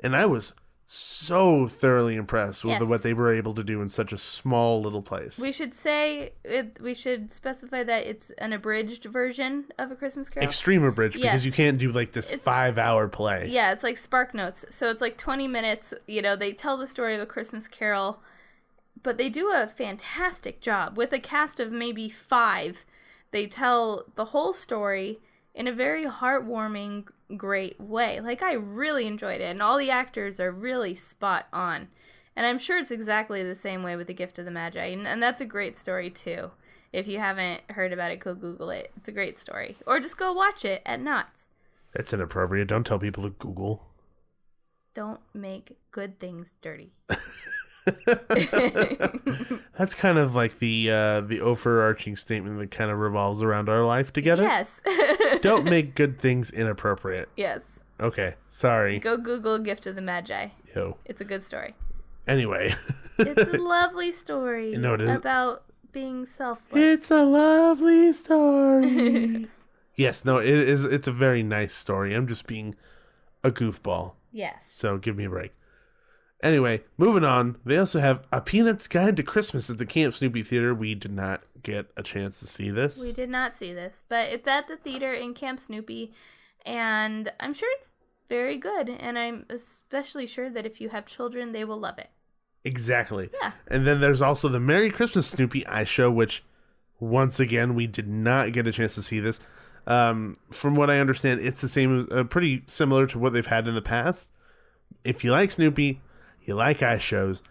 And I was so thoroughly impressed with what they were able to do in such a small little place. We should specify that it's an abridged version of A Christmas Carol. Extreme abridged, because you can't do like this 5-hour play. Yeah, it's like Spark Notes. So it's like 20 minutes. They tell the story of A Christmas Carol, but they do a fantastic job. With a cast of maybe 5, they tell the whole story in a very heartwarming, great way. Like, I really enjoyed it, and all the actors are really spot on. And I'm sure it's exactly the same way with The Gift of the Magi, and that's a great story, too. If you haven't heard about it, go Google it. It's a great story. Or just go watch it at Knott's. That's inappropriate. Don't tell people to Google. Don't make good things dirty. That's kind of like the overarching statement that kind of revolves around our life together. Yes. Don't make good things inappropriate. Yes. Okay, sorry. Go Google Gift of the Magi. Yo. It's a good story. Anyway. It's a lovely story No, it is. about being selfless. It's a lovely story. Yes, no, it is. It's a very nice story. I'm just being a goofball. Yes. So give me a break. Anyway, moving on. They also have A Peanuts Guide to Christmas at the Camp Snoopy Theater. We did not get a chance to see this. We did not see this, but it's at the theater in Camp Snoopy, and I'm sure it's very good, and I'm especially sure that if you have children, they will love it. Exactly. Yeah. And then there's also the Merry Christmas Snoopy Ice Show, which, once again, we did not get a chance to see this. From what I understand, it's the same, pretty similar to what they've had in the past. If you like Snoopy, you like ice shows,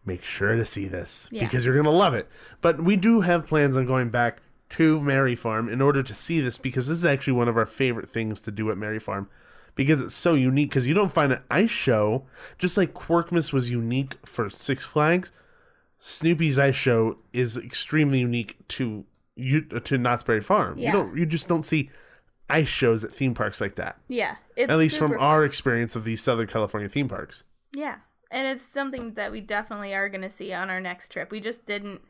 make sure to see this because you're going to love it. But we do have plans on going back to Merry Farm in order to see this because this is actually one of our favorite things to do at Merry Farm because it's so unique because you don't find an ice show, just like Quirkmas was unique for Six Flags, Snoopy's ice show is extremely unique to Knott's Berry Farm. Yeah. You just don't see ice shows at theme parks like that. Yeah. It's at least from super our fun. experience of these Southern California theme parks. Yeah. And it's something that we definitely are going to see on our next trip. We just didn't.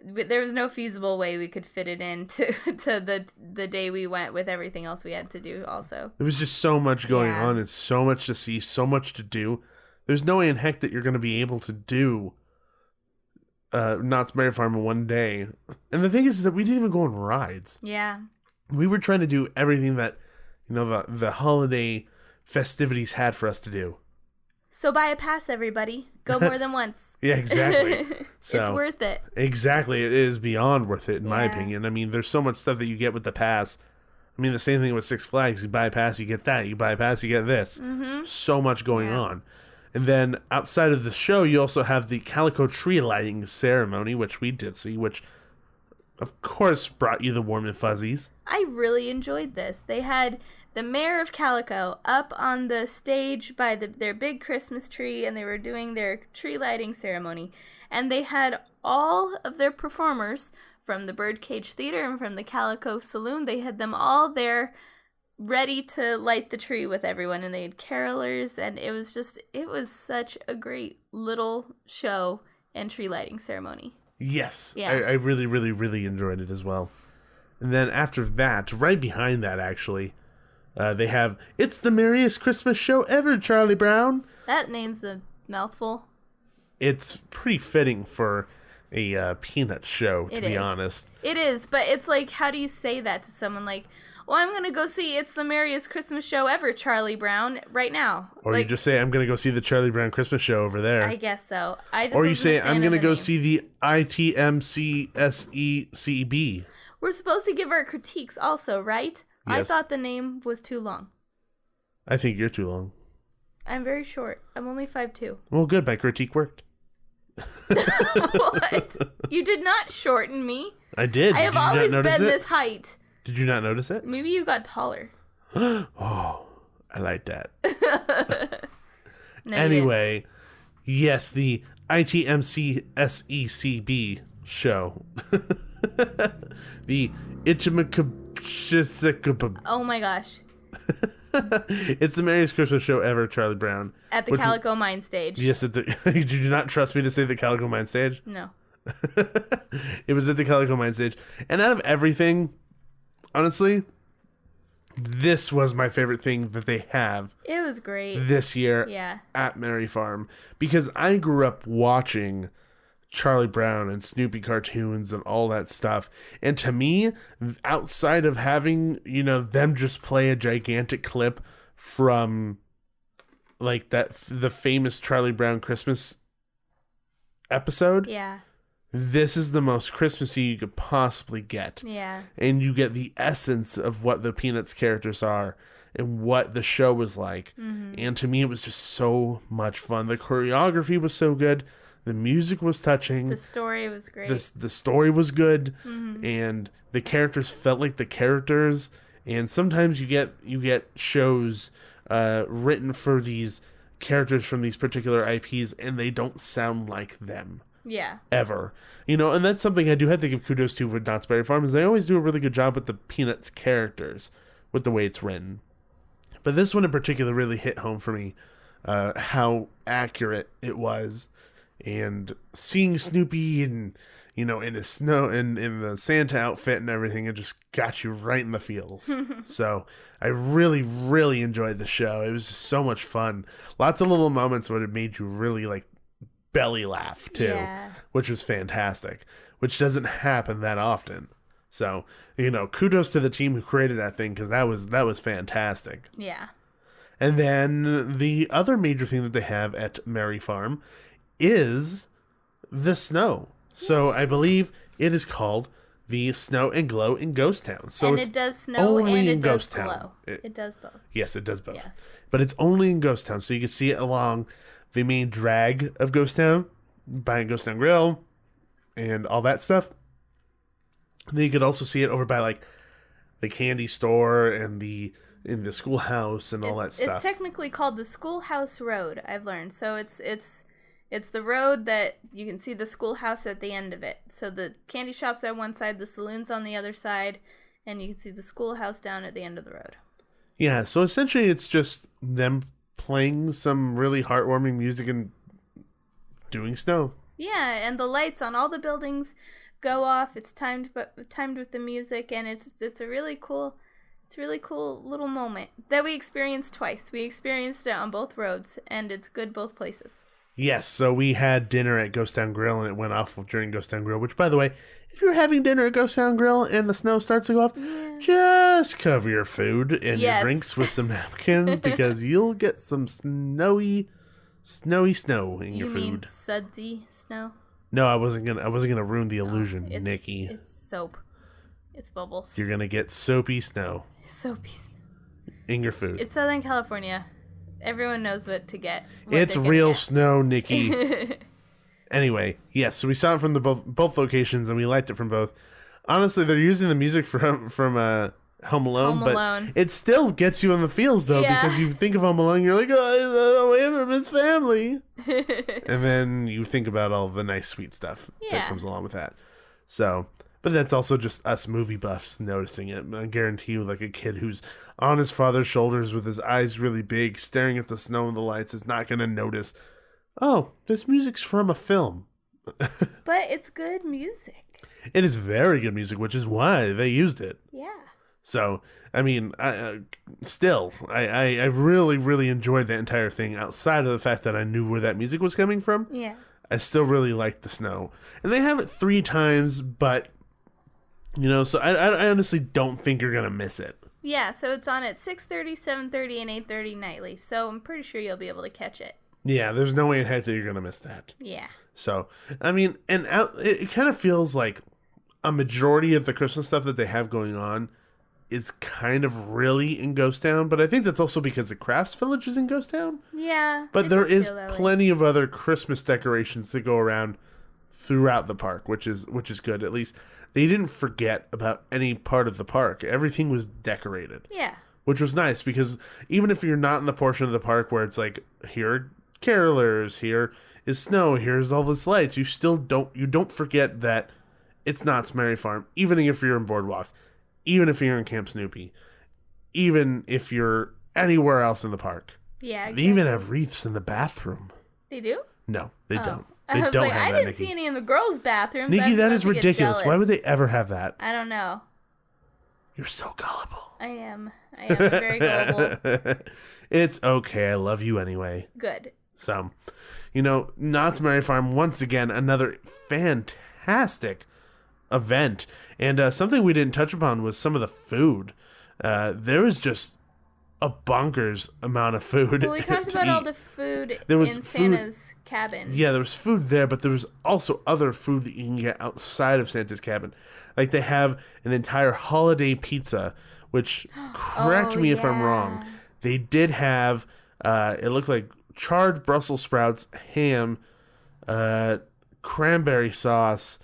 There was no feasible way we could fit it in to the day we went with everything else we had to do also. There was just so much going Yeah. on and so much to see, so much to do. There's no way in heck that you're going to be able to do Knott's Berry Farm in one day. And the thing is that we didn't even go on rides. Yeah. We were trying to do everything that, the holiday festivities had for us to do. So buy a pass, everybody. Go more than once. Yeah, exactly. So, it's worth it. Exactly. It is beyond worth it, in my Yeah. opinion. I mean, there's so much stuff that you get with the pass. I mean, the same thing with Six Flags. You buy a pass, you get that. You buy a pass, you get this. Mm-hmm. So much going on. And then outside of the show, you also have the Calico Tree Lighting Ceremony, which we did see, which, of course, brought you the warm and fuzzies. I really enjoyed this. They had the mayor of Calico up on the stage by their big Christmas tree, and they were doing their tree lighting ceremony. And they had all of their performers from the Birdcage Theater and from the Calico Saloon. They had them all there ready to light the tree with everyone, and they had carolers, and it was such a great little show and tree lighting ceremony. Yes. Yeah. I really, really, really enjoyed it as well. And then after that, right behind that, actually, they have It's the Merriest Christmas Show Ever, Charlie Brown. That name's a mouthful. It's pretty fitting for a Peanuts show, to be honest. It is, but it's like, how do you say that to someone like, well, I'm going to go see It's the Merriest Christmas Show Ever, Charlie Brown, right now. Or you just say, I'm going to go see the Charlie Brown Christmas show over there. I guess so. Or you say, I'm going to go see the ITMCSECB. We're supposed to give our critiques also, right? Yes. I thought the name was too long. I think you're too long. I'm very short. I'm only 5'2". Well, good. My critique worked. What? You did not shorten me. I did. I have Did you always not notice been it? this height. Did you not notice it? Maybe you got taller. Oh, I like that. No, Anyway, yes, the ITMCSECB show. The Ichimikabshisikabab. oh my gosh. It's the merriest Christmas show ever, Charlie Brown. At the Calico Mine stage. Yes, you do not trust me to say the Calico Mine stage? No. It was at the Calico Mine stage. And out of everything, honestly, this was my favorite thing that they have It was great. this year Yeah. at Merry Farm. Because I grew up watching Charlie Brown and Snoopy cartoons and all that stuff. And to me, outside of having, them just play a gigantic clip from like the famous Charlie Brown Christmas episode, Yeah. this is the most Christmassy you could possibly get. Yeah. And you get the essence of what the Peanuts characters are and what the show was like. Mm-hmm. And to me, it was just so much fun. The choreography was so good. The music was touching. The story was great. The story was good. Mm-hmm. And the characters felt like the characters. And sometimes you get shows written for these characters from these particular IPs, and they don't sound like them. Yeah. Ever. And that's something I do have to give kudos to with Knott's Berry Farm, is they always do a really good job with the Peanuts characters, with the way it's written. But this one in particular really hit home for me, how accurate it was. And seeing Snoopy and, in his snow and in the Santa outfit and everything, it just got you right in the feels. So I really, really enjoyed the show. It was just so much fun. Lots of little moments where it made you really belly laugh too, which was fantastic, which doesn't happen that often. So, kudos to the team who created that thing, because that was fantastic. Yeah. And then the other major thing that they have at Merry Farm is the snow. So I believe it is called the Snow and Glow in Ghost Town. So and it does snow and it does glow. It does both. Yes, it does both. Yes. But it's only in Ghost Town, so you can see it along the main drag of Ghost Town, behind Ghost Town Grill, and all that stuff. And then you could also see it over by the candy store and in the schoolhouse and all that stuff. It's technically called the Schoolhouse Road, I've learned. So it's the road that you can see the schoolhouse at the end of it. So the candy shop's at one side, the saloon's on the other side, and you can see the schoolhouse down at the end of the road. Yeah, so essentially it's just them playing some really heartwarming music and doing snow. Yeah, and the lights on all the buildings go off. It's timed with the music, and it's a really cool little moment that we experienced twice. We experienced it on both roads, and it's good both places. Yes, so we had dinner at Ghost Town Grill, and it went off during Ghost Town Grill, which, by the way, if you're having dinner at Ghost Town Grill and the snow starts to go off, just cover your food and your drinks with some napkins, because you'll get some snowy snow in your food. You mean sudsy snow? No, I wasn't gonna ruin the illusion, Nikki. It's soap. It's bubbles. You're gonna get soapy snow. Soapy snow. In your food. It's Southern California. Everyone knows what to get. It's real snow, Nikki. Anyway, yes, so we saw it from both locations, and we liked it from both. Honestly, they're using the music from Home Alone, but it still gets you in the feels, though, because you think of Home Alone, you're like, oh, away from his family. And then you think about all the nice, sweet stuff that comes along with that. So, but that's also just us movie buffs noticing it. I guarantee you, a kid who's on his father's shoulders with his eyes really big, staring at the snow and the lights, is not going to notice, oh, this music's from a film. But it's good music. It is very good music, which is why they used it. Yeah. So, I mean, I really, really enjoyed that entire thing, outside of the fact that I knew where that music was coming from. Yeah. I still really liked the snow. And they have it 3 times, but, so I honestly don't think you're going to miss it. Yeah, so it's on at 6:30, 7:30, and 8:30 nightly. So I'm pretty sure you'll be able to catch it. Yeah, there's no way in heck that you're going to miss that. Yeah. So, I mean, it kind of feels like a majority of the Christmas stuff that they have going on is kind of really in Ghost Town, but I think that's also because the Crafts Village is in Ghost Town. Yeah. But there is plenty of other Christmas decorations to go around throughout the park, which is good. At least they didn't forget about any part of the park. Everything was decorated. Yeah. Which was nice, because even if you're not in the portion of the park where it's like, here are carolers, here is snow, here's all this lights, you don't forget that it's Knott's Merry Farm, even if you're in Boardwalk, even if you're in Camp Snoopy, even if you're anywhere else in the park. Yeah, exactly. They even have wreaths in the bathroom. They do? No, they don't. They don't like, have I that, didn't Nikki. see any in the girls' bathrooms. Nikki, that is ridiculous. Why would they ever have that? I don't know. You're so gullible. I am very gullible. It's okay. I love you anyway. Good. So, Knott's Merry Farm, once again, another fantastic event. And something we didn't touch upon was some of the food. There was just a bonkers amount of food. Well, we talked about all the food Santa's cabin. Yeah, there was food there, but there was also other food that you can get outside of Santa's cabin. Like, they have an entire holiday pizza, which, correct me if I'm wrong, they did have, it looked like charred Brussels sprouts, ham, cranberry sauce,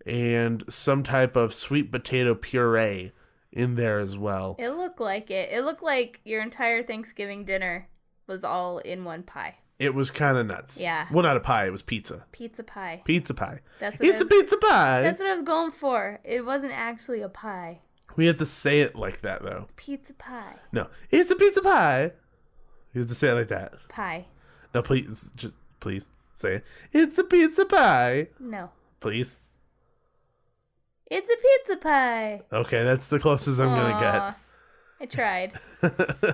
and some type of sweet potato puree in there as well. It looked like it. It looked like your entire Thanksgiving dinner was all in one pie. It was kind of nuts. Yeah. Well, not a pie. It was pizza. Pizza pie. Pizza pie. It's a pizza pie. That's what I was going for. It wasn't actually a pie. We have to say it like that, though. Pizza pie. No, it's a pizza pie. You have to say it like that. Pie. No, please, just please say it. It's a pizza pie. No. Please. It's a pizza pie. Okay, that's the closest I'm gonna get. I tried.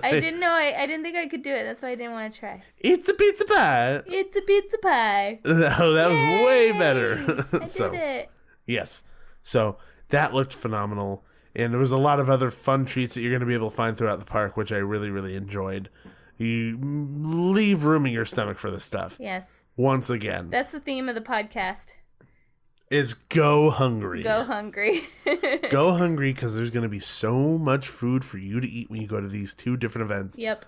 I didn't know. I didn't think I could do it. That's why I didn't want to try. It's a pizza pie. It's a pizza pie. Oh, that was way better. I did it. Yes. So that looked phenomenal. And there was a lot of other fun treats that you're going to be able to find throughout the park, which I really, really enjoyed. You leave room in your stomach for this stuff. Yes. Once again. That's the theme of the podcast. Is go hungry. Go hungry. Go hungry, because there's going to be so much food for you to eat when you go to these two different events. Yep.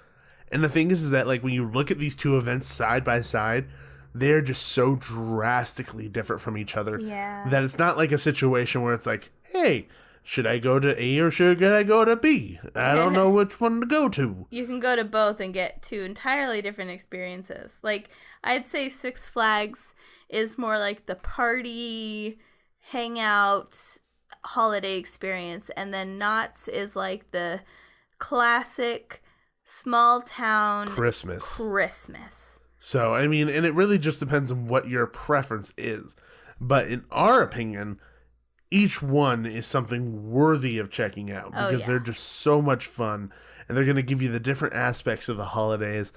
And the thing is that like when you look at these two events side by side, they're just so drastically different from each other. Yeah. That it's not like a situation where it's like, hey, should I go to A or should I go to B? I don't know which one to go to. You can go to both and get two entirely different experiences. Like, I'd say Six Flags is more like the party, hangout, holiday experience. And then Knott's is like the classic small town Christmas. So, I mean, and it really just depends on what your preference is. But in our opinion, each one is something worthy of checking out because they're just so much fun, and they're going to give you the different aspects of the holidays.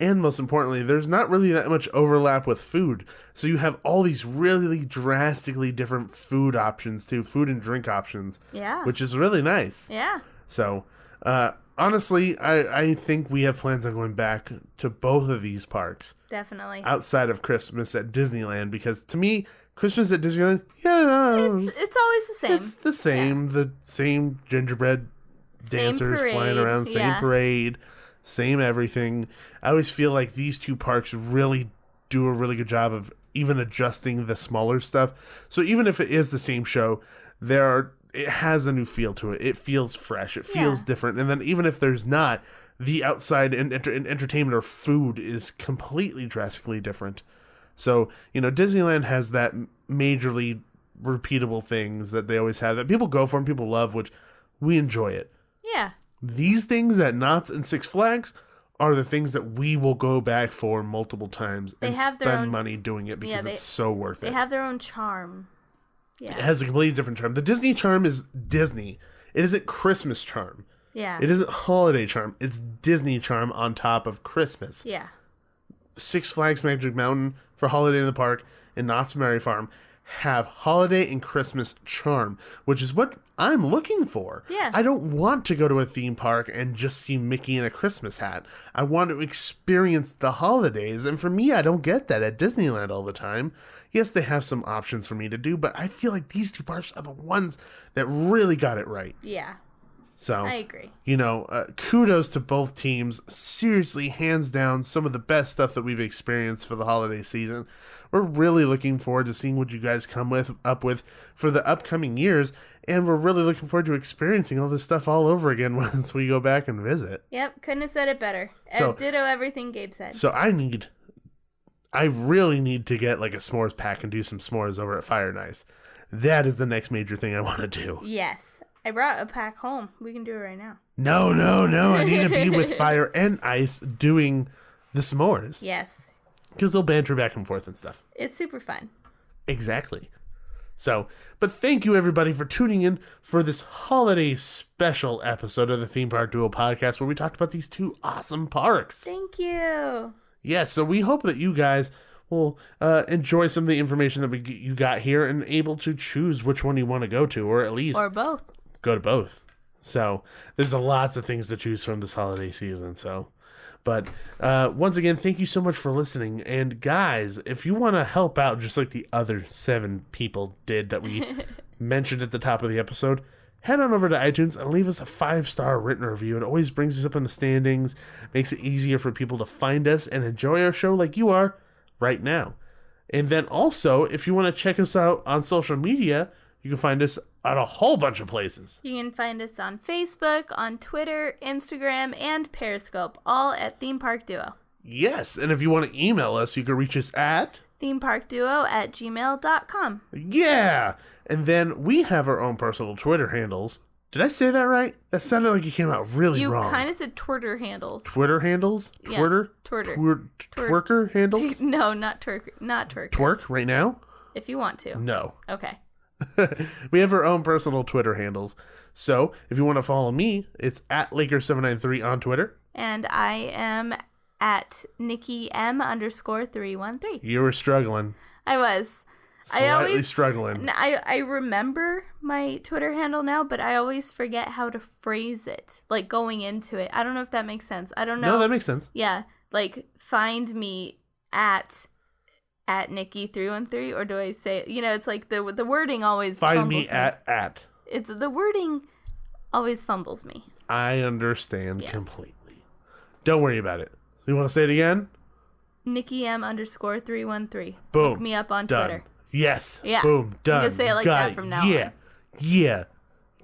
And most importantly, there's not really that much overlap with food. So you have all these really drastically different food options too, food and drink options. Yeah. Which is really nice. Yeah. So, honestly, I think we have plans on going back to both of these parks. Definitely. Outside of Christmas at Disneyland, because to me, Christmas at Disneyland, yeah, it's always the same. It's the same. Yeah. The same gingerbread dancers flying around, same parade, same everything. I always feel like these two parks really do a really good job of even adjusting the smaller stuff. So even if it is the same show, it has a new feel to it. It feels fresh. It feels different. And then even if there's not, the outside and entertainment or food is completely drastically different. So, Disneyland has that majorly repeatable things that they always have that people go for and people love, which we enjoy it. Yeah. These things at Knott's and Six Flags are the things that we will go back for multiple times and spend money doing it because it's so worth it. They have their own charm. Yeah. It has a completely different charm. The Disney charm is Disney. It isn't Christmas charm. Yeah. It isn't holiday charm. It's Disney charm on top of Christmas. Yeah. Six Flags Magic Mountain for Holiday in the Park and Knott's Merry Farm have holiday and Christmas charm, which is what I'm looking for. Yeah. I don't want to go to a theme park and just see Mickey in a Christmas hat. I want to experience the holidays, and for me, I don't get that at Disneyland all the time. Yes, they have some options for me to do, but I feel like these two parks are the ones that really got it right. Yeah. So, I agree. Kudos to both teams. Seriously, hands down, some of the best stuff that we've experienced for the holiday season. We're really looking forward to seeing what you guys come up with for the upcoming years, and we're really looking forward to experiencing all this stuff all over again once we go back and visit. Yep, couldn't have said it better. So, ditto everything Gabe said. So I really need to get like a s'mores pack and do some s'mores over at Fire and Ice. That is the next major thing I want to do. Yes. I brought a pack home. We can do it right now. No. I need to be with Fire and Ice doing the s'mores. Yes. Because they'll banter back and forth and stuff. It's super fun. Exactly. So, but thank you everybody for tuning in for this holiday special episode of the Theme Park Duo podcast where we talked about these two awesome parks. Thank you. Yeah, so we hope that you guys will enjoy some of the information that you got here and able to choose which one you want to go to, or at least... Or both. Go to both. So there's lots of things to choose from this holiday season. But once again, thank you so much for listening. And guys, if you want to help out just like the other 7 people did that we mentioned at the top of the episode, head on over to iTunes and leave us a 5-star written review. It always brings us up in the standings, makes it easier for people to find us and enjoy our show like you are right now. And then also, if you want to check us out on social media, you can find us at a whole bunch of places. You can find us on Facebook, on Twitter, Instagram, and Periscope, all at Theme Park Duo. Yes, and if you want to email us, you can reach us at themeparkduo@gmail.com. Yeah! And then we have our own personal Twitter handles. Did I say that right? That sounded like it came out really wrong. You kind of said Twitter handles. Twitter handles? Yeah, Twitter? Twitter. Twerker handles? No, not twerk. Not twerk. Twerk right now? If you want to. No. Okay. We have our own personal Twitter handles. So, if you want to follow me, it's at Laker793 on Twitter. And I am at Nikki M_313. You were struggling. I was. Slightly struggling. I remember my Twitter handle now, but I always forget how to phrase it, like going into it. I don't know if that makes sense. I don't know. No, that makes sense. Yeah, like find me at Nikki313, or do I say, it's like the wording always find fumbles me at. It's the wording always fumbles me. I understand completely. Don't worry about it. So you want to say it again? Nikki M_313. Boom. Look me up on Done. Twitter. Yes. Yeah. Boom. Done. I'm gonna say it like Got that it. from now Yeah. on. Yeah.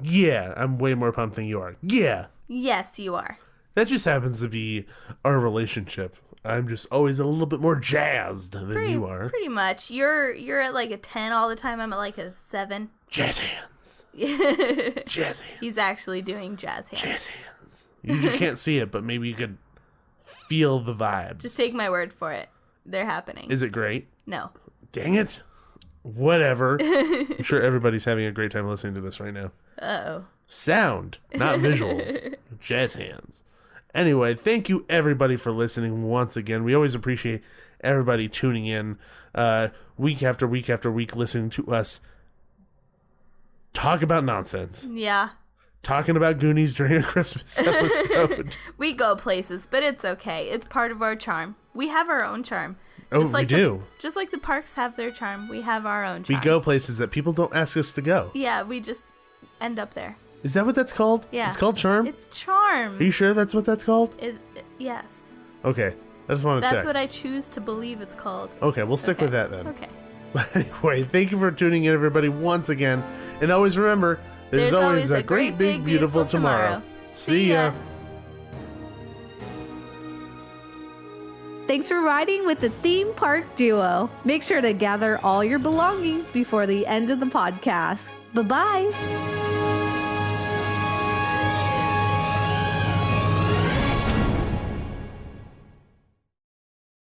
Yeah. I'm way more pumped than you are. Yeah. Yes, you are. That just happens to be our relationship. I'm just always a little bit more jazzed than you are. Pretty much. You're at like a 10 all the time. I'm at like a 7. Jazz hands. Jazz hands. He's actually doing jazz hands. Jazz hands. You can't see it, but maybe you could feel the vibes. Just take my word for it. They're happening. Is it great? No. Dang it. Whatever. I'm sure everybody's having a great time listening to this right now. Uh-oh. Sound, not visuals. Jazz hands. Anyway, thank you everybody for listening once again. We always appreciate everybody tuning in week after week after week, listening to us talk about nonsense. Yeah. Talking about Goonies during a Christmas episode. We go places, but it's okay. It's part of our charm. We have our own charm. We do. Just like the parks have their charm, we have our own charm. We go places that people don't ask us to go. Yeah, we just end up there. Is that what that's called? Yeah. It's called charm? It's charm. Are you sure that's what that's called? Yes. Okay. I just want to check. That's what I choose to believe it's called. Okay, we'll stick with that then. Okay. Anyway, thank you for tuning in, everybody, once again. And always remember, there's always a great, big, beautiful tomorrow. See ya. Thanks for riding with the theme park duo. Make sure to gather all your belongings before the end of the podcast. Bye-bye.